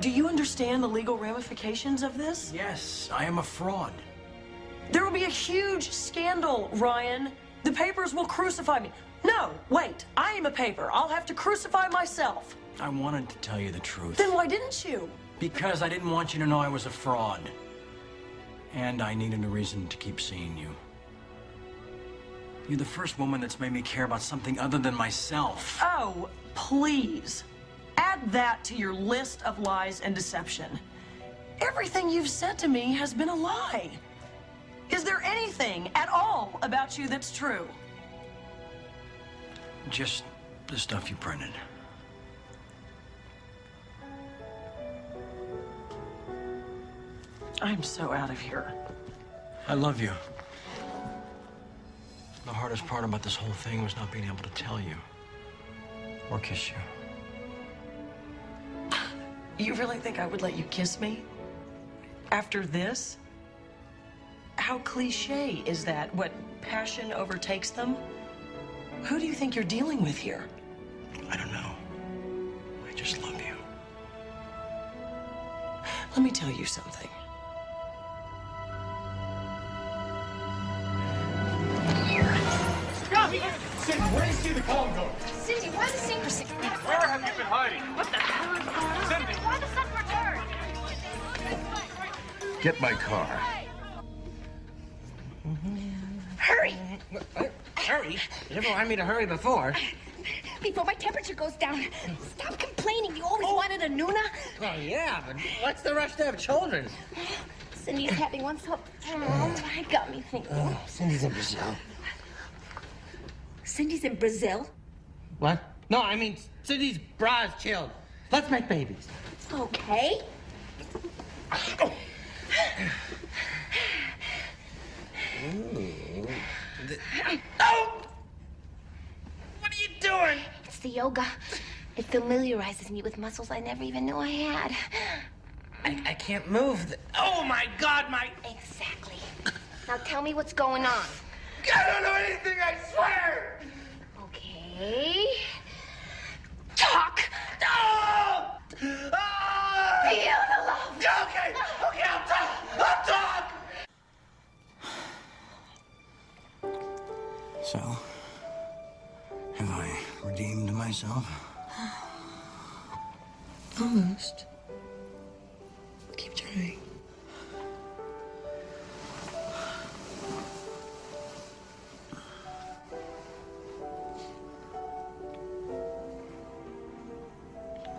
Do you understand the legal ramifications of this? Yes, I am a fraud. There will be a huge scandal, Ryan. The papers will crucify me. No, wait. I am a paper. I'll have to crucify myself. I wanted to tell you the truth. Then why didn't you? Because I didn't want you to know I was a fraud. And I needed a reason to keep seeing you. You're the first woman that's made me care about something other than myself. Oh, please. Add that to your list of lies and deception. Everything you've said to me has been a lie. Is there anything at all about you that's true? Just the stuff you printed. I'm so out of here. I love you. The hardest part about this whole thing was not being able to tell you. Or kiss you. You really think I would let you kiss me? After this? How cliche is that? What, passion overtakes them? Who do you think you're dealing with here? I don't know. I just love you. Let me tell you something. Cindy, where do you see the column going? Cindy, why the secrecy? Where have you been hiding? What the hell is going on? Cindy! Why the sudden return? Get my car. Hurry! Hurry? You never wanted me to hurry before. Before my temperature goes down. Stop complaining. You always wanted a Nuna. Well, yeah, but what's the rush to have children? Cindy's having one, so it got me thinking. Cindy's in Brazil. Cindy's in Brazil? What? No, I mean, Cindy's bra's chilled. Let's make babies. Okay. Ooh. Oh! What are you doing? It's the yoga. It familiarizes me with muscles I never even knew I had. I can't move. Oh, my God, my... Exactly. Now tell me what's going on. I don't know anything, I swear! Okay. Talk! No! Feel the love! Okay, I'll talk! I'll talk! So, have I redeemed myself? Almost. Keep trying.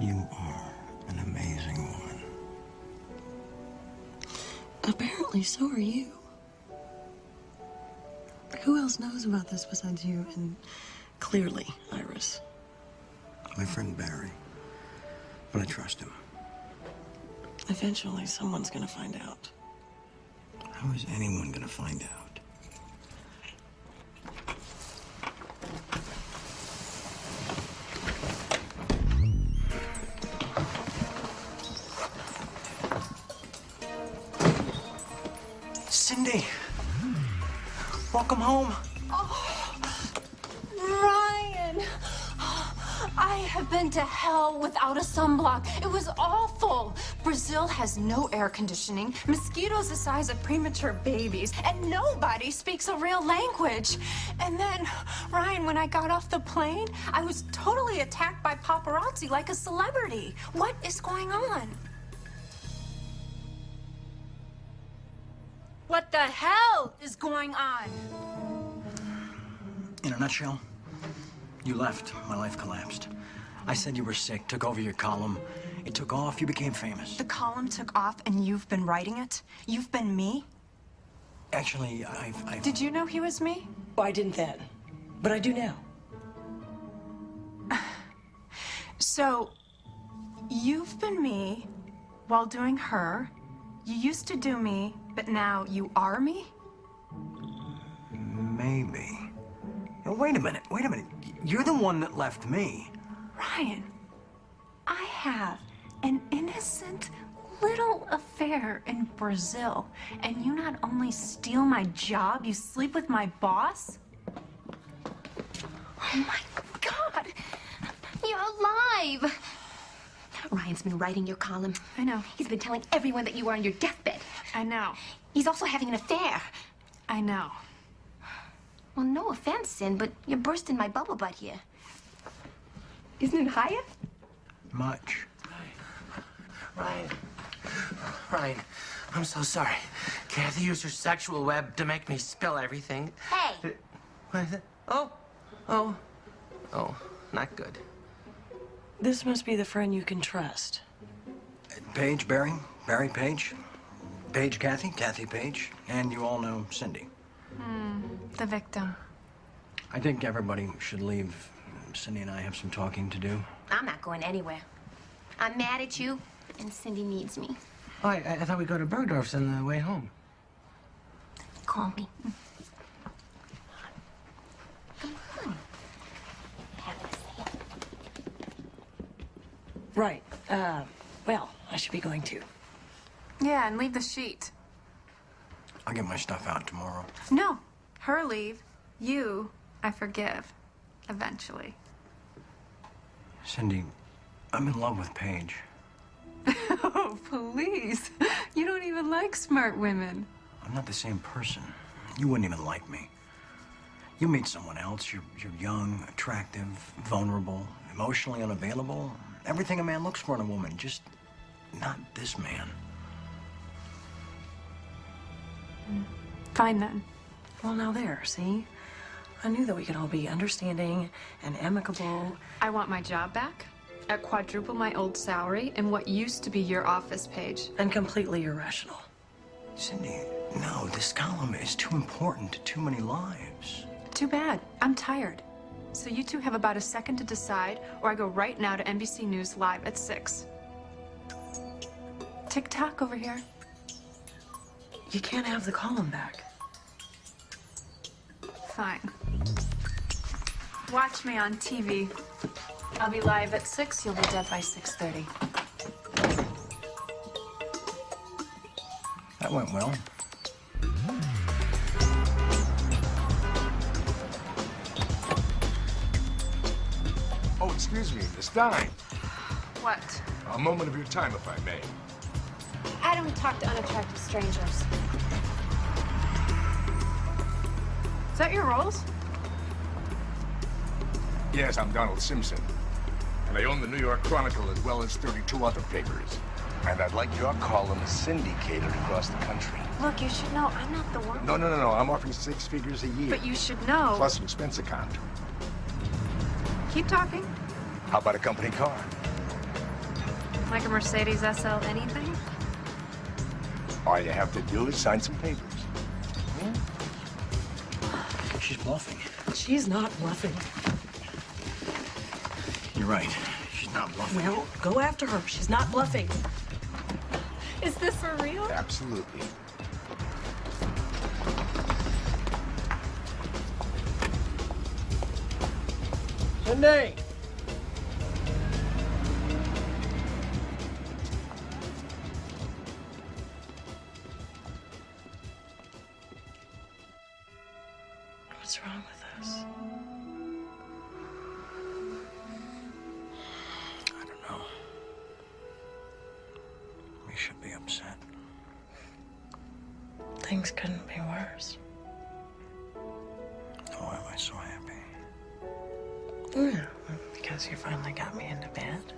You are an amazing woman. Apparently, so are you. Who else knows about this besides you and clearly Iris? My friend Barry. But I trust him. Eventually, someone's gonna find out. How is anyone gonna find out? Cindy! Welcome home. Oh, Ryan! I have been to hell without a sunblock. It was awful. Brazil has no air conditioning, mosquitoes the size of premature babies, and nobody speaks a real language. And then, Ryan, when I got off the plane, I was totally attacked by paparazzi like a celebrity. What is going on? What the hell is going on? In a nutshell, you left, my life collapsed. I said you were sick, took over your column. It took off, you became famous. The column took off and you've been writing it? You've been me? Actually, I've... Did you know he was me? Well, I didn't then, but I do now. So, you've been me while doing her. You used to do me, but now you are me? Maybe. Now, wait a minute. You're the one that left me. Ryan, I have an innocent little affair in Brazil, and you not only steal my job, you sleep with my boss? Oh my God! You're alive! Ryan's been writing your column. I know. He's been telling everyone that you were on your deathbed. I know. He's also having an affair. I know. Well, no offense, Sin, but you're bursting my bubble butt here. Isn't it higher? Much. Ryan, I'm so sorry. Kathy used her sexual web to make me spill everything. Hey! What is it? Oh, not good. This must be the friend you can trust. Paige, Barry, Paige. Paige, Kathy, Paige. And you all know Cindy. The victim. I think everybody should leave. Cindy and I have some talking to do. I'm not going anywhere. I'm mad at you, and Cindy needs me. Oh, I thought we'd go to Bergdorf's on the way home. Call me. Come on. Have a seat. Right. Well, I should be going too. Yeah, and leave the sheet. I'll get my stuff out tomorrow. No, her leave. You, I forgive. Eventually. Cindy, I'm in love with Paige. Oh, please. You don't even like smart women. I'm not the same person. You wouldn't even like me. You meet someone else, you're young, attractive, vulnerable, emotionally unavailable. Everything a man looks for in a woman, just not this man. Fine then. Well, now there, see? I knew that we could all be understanding and amicable. I want my job back at quadruple my old salary and what used to be your office page. And completely irrational. Cindy, no, this column is too important to too many lives. Too bad. I'm tired. So you two have about a second to decide, or I go right now to NBC News Live at 6. Tick-tock over here. You can't have the column back. Fine. Watch me on TV. I'll be live at 6. You'll be dead by 6:30. That went well. Oh, excuse me, Miss Stein. What? A moment of your time, if I may. I don't talk to unattractive strangers. Is that your roles? Yes, I'm Donald Simpson. And I own the New York Chronicle as well as 32 other papers. And I'd like your column syndicated across the country. Look, you should know I'm not the one. No. I'm offering 6 figures a year. But you should know. Plus an expense account. Keep talking. How about a company car? Like a Mercedes SL anything? All you have to do is sign some papers. She's bluffing. She's not bluffing. You're right. She's not bluffing. Well, go after her. She's not bluffing. Is this for real? Absolutely. Cindy! What's wrong with us? I don't know. We should be upset. Things couldn't be worse. Why am I so happy? Yeah, because you finally got me into bed.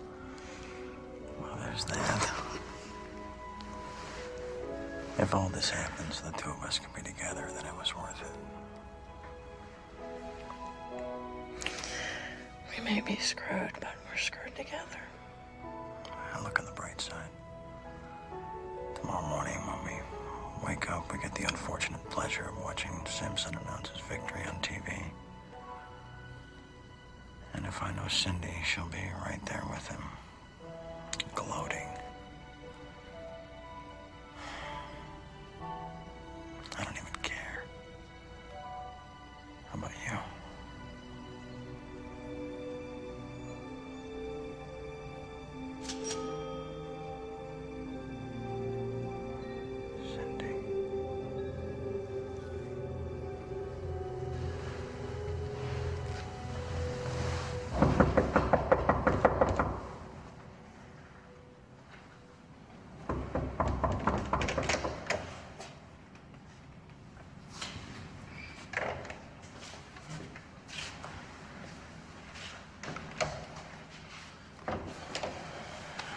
Well, there's that. If all this happens, the two of us can be together, then it was worth it. We may be screwed, but we're screwed together. I look on the bright side. Tomorrow morning, when we wake up, we get the unfortunate pleasure of watching Simpson announce his victory on TV. And if I know Cindy, she'll be right there with him, gloating. I don't even care. How about you?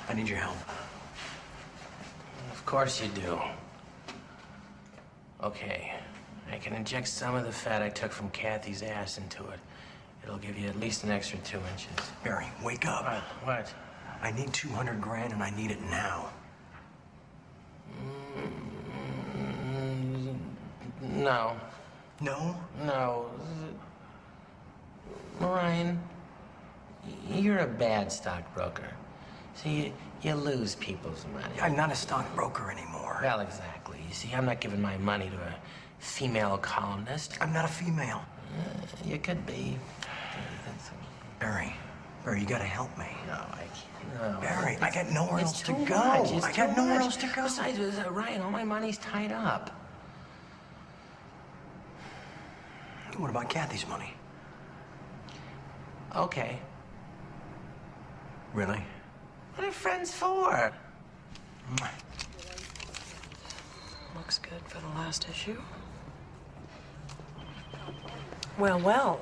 I need your help. Of course you do. Okay, I can inject some of the fat I took from Kathy's ass into it. It'll give you at least an extra 2 inches. Barry, wake up. What? I need 200 grand and I need it now. No. No? No. Ryan, you're a bad stockbroker. See, you lose people's money. I'm not a stockbroker anymore. Well, exactly. You see, I'm not giving my money to a female columnist. I'm not a female. You could be. Barry, you gotta help me. No, I can't. No. Barry, I got nowhere else to go. I got nowhere else to go. Besides, Ryan, all my money's tied up. What about Kathy's money? Okay. Really? What are friends for? Looks good for the last issue. Well, well.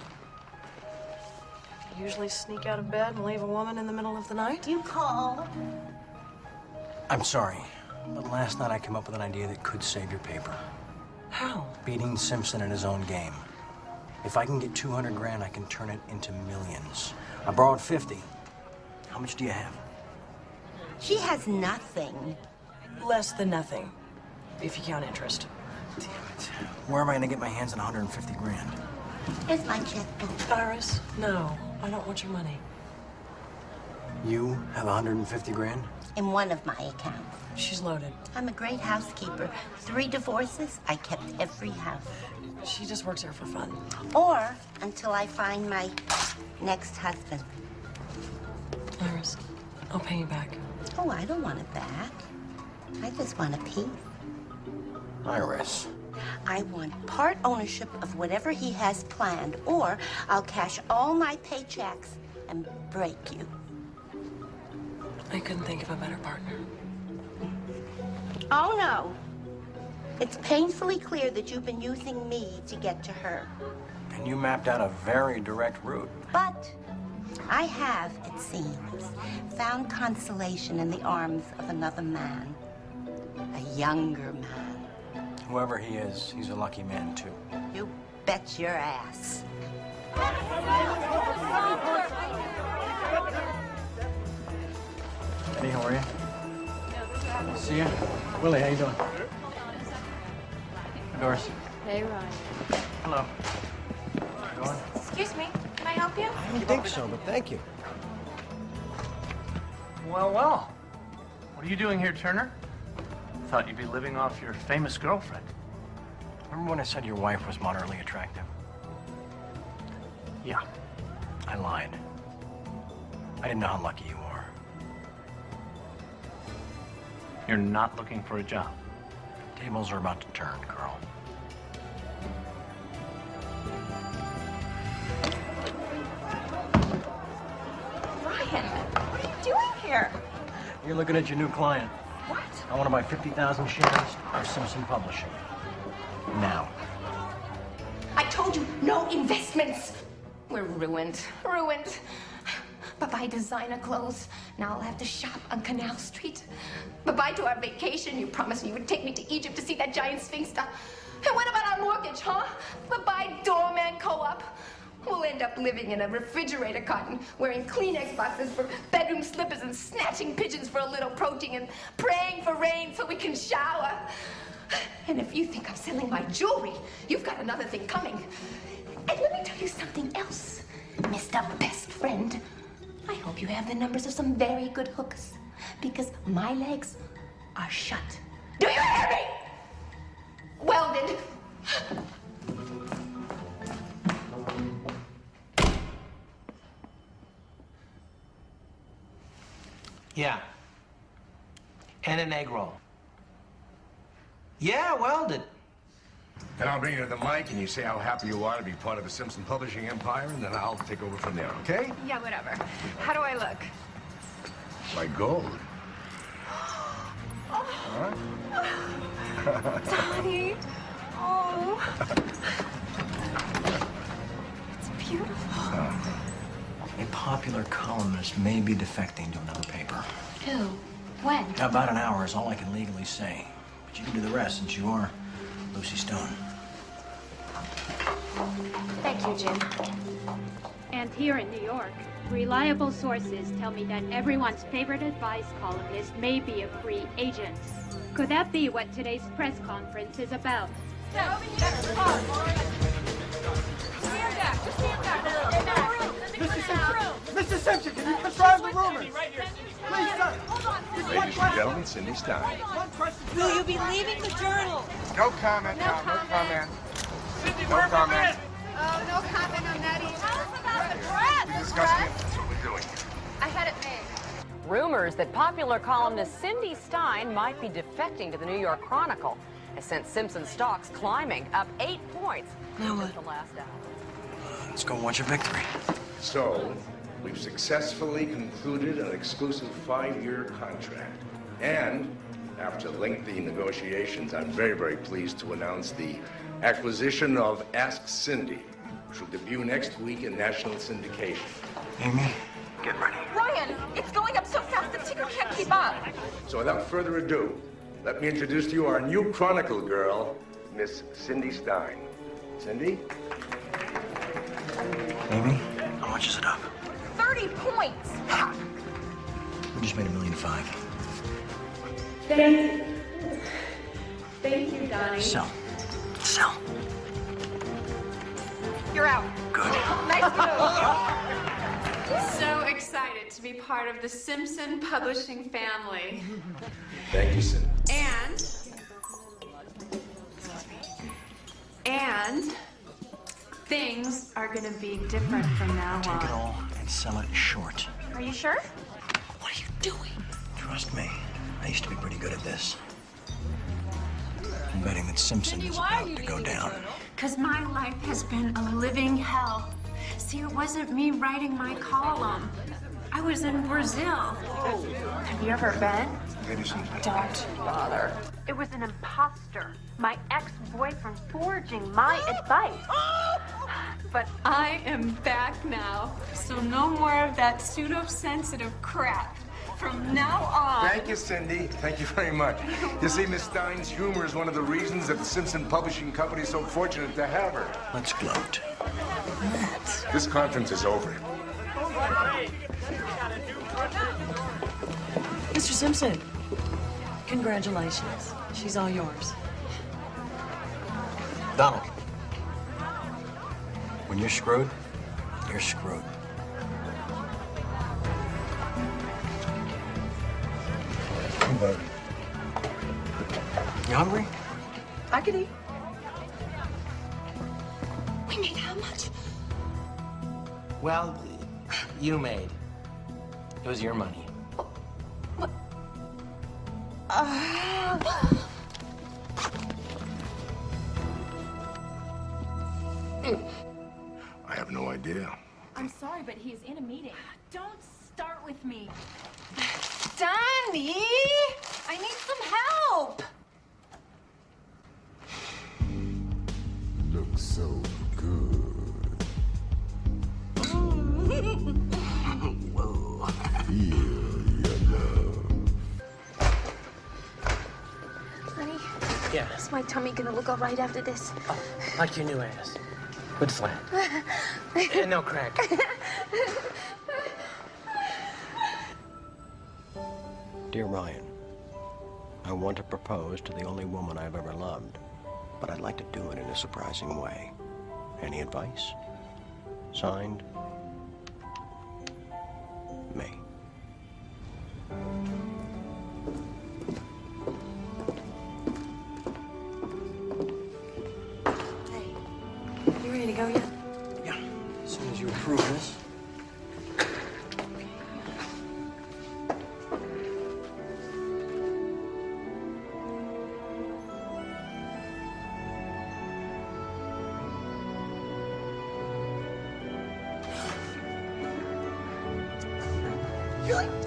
You usually sneak out of bed and leave a woman in the middle of the night? You called. I'm sorry, but last night I came up with an idea that could save your paper. How? Beating Simpson in his own game. If I can get 200 grand, I can turn it into millions. I borrowed 50. How much do you have? She has nothing. Less than nothing, if you count interest. Damn it. Where am I gonna get my hands on 150 grand? Here's my checkbook. Iris, no, I don't want your money. You have 150 grand? In one of my accounts. She's loaded. I'm a great housekeeper. 3 divorces, I kept every house. She just works here for fun. Or until I find my next husband. Iris, I'll pay you back. Oh, I don't want it back. I just want a piece. Iris. I want part ownership of whatever he has planned, or I'll cash all my paychecks and break you. I couldn't think of a better partner. Oh, no. It's painfully clear that you've been using me to get to her. And you mapped out a very direct route. But I have, it seems, found consolation in the arms of another man. A younger man. Whoever he is, he's a lucky man, too. You bet your ass. Eddie, how are you? See ya. Willie, how you doing? Doris. Hey, Ryan. Hello. How you doing? Excuse me, can I help you? I don't think so, but thank you. Well, well. What are you doing here, Turner? Thought you'd be living off your famous girlfriend. Remember when I said your wife was moderately attractive? Yeah. I lied. I didn't know how lucky you are. You're not looking for a job. Tables are about to turn, Carl. Ryan, what are you doing here? You're looking at your new client. What? I want to buy 50,000 shares of Simpson Publishing. Now. I told you, no investments. We're ruined. Ruined. Bye-bye designer clothes. Now I'll have to shop on Canal Street. Bye-bye to our vacation. You promised me you would take me to Egypt to see that giant sphinx stuff. And what about our mortgage, huh? Bye-bye doorman co-op. We'll end up living in a refrigerator carton, wearing Kleenex boxes for bedroom slippers and snatching pigeons for a little protein and praying for rain so we can shower. And if you think I'm selling my jewelry, you've got another thing coming. And let me tell you something else, Mr. Best Friend. I hope you have the numbers of some very good hookers, because my legs are shut. Do you hear me? Welded. Yeah. And an egg roll. Yeah, welded. And I'll bring you to the mic, and you say how happy you are to be part of the Simpson Publishing empire, and then I'll take over from there, okay? Yeah, whatever. How do I look? Like gold. Huh? Donnie. Oh. It's beautiful. A popular columnist may be defecting to another paper. Who? When? About an hour is all I can legally say. But you can do the rest since you are Lucy Stone. Thank you, Jim. And here in New York, reliable sources tell me that everyone's favorite advice columnist may be a free agent. Could that be what today's press conference is about? Mr. Simpson, can you confirm the rumors? Please, sir. Ladies and gentlemen, Cindy Stein. Will you be leaving the journal? No comment now, no comment. No comment. Oh, no comment on that either. Tell us about the We're discussing it, that's what we're doing. I had it made. Rumors that popular columnist Cindy Stein might be defecting to the New York Chronicle has sent Simpson stocks climbing, up 8 points Now what? since the last hour. Let's go watch a victory. So, we've successfully concluded an exclusive 5-year contract. And after lengthy negotiations, I'm very, very pleased to announce the acquisition of Ask Cindy, which will debut next week in national syndication. Amy, get ready. Ryan, it's going up so fast the ticker can't keep up. So without further ado, let me introduce to you our new Chronicle girl, Miss Cindy Stein. Cindy? Amy, how much is it up? 30 points. We just made $1.5 million. Thank you, Donnie. Sell. You're out. Good. Nice move. So excited to be part of the Simpson Publishing family. Thank you, Cindy. And things are gonna be different from now Take it on. all and sell it short. Are you sure? What are you doing? Trust me, I used to be pretty good at this. I'm betting that Simpson is about to go down. Because my life has been a living hell. See, it wasn't me writing my column. I was in Brazil. Have you ever been? Don't bother. It was an imposter. My ex-boyfriend forging my advice. But I am back now. So no more of that pseudo-sensitive crap. From now on. Thank you, Cindy. Thank you very much. You see, Miss Stein's humor is one of the reasons that the Simpson Publishing Company is so fortunate to have her. Let's gloat. This conference is over. Mr. Simpson, congratulations. She's all yours. Donald, when you're screwed, you're screwed. You hungry? I could eat. We made how much? Well, you made. It was your money. I have no idea. I'm sorry, but he's in a meeting. Don't start with me. Donnie! I need some help! Looks so good. Whoa. Feel your love. Honey, Yeah, is my tummy gonna look all right after this? like your new ass. But flat. And no crack. Dear Ryan, I want to propose to the only woman I've ever loved, but I'd like to do it in a surprising way. Any advice? Signed, May. You ready to go yet? Yeah, as soon as you approve this. Really?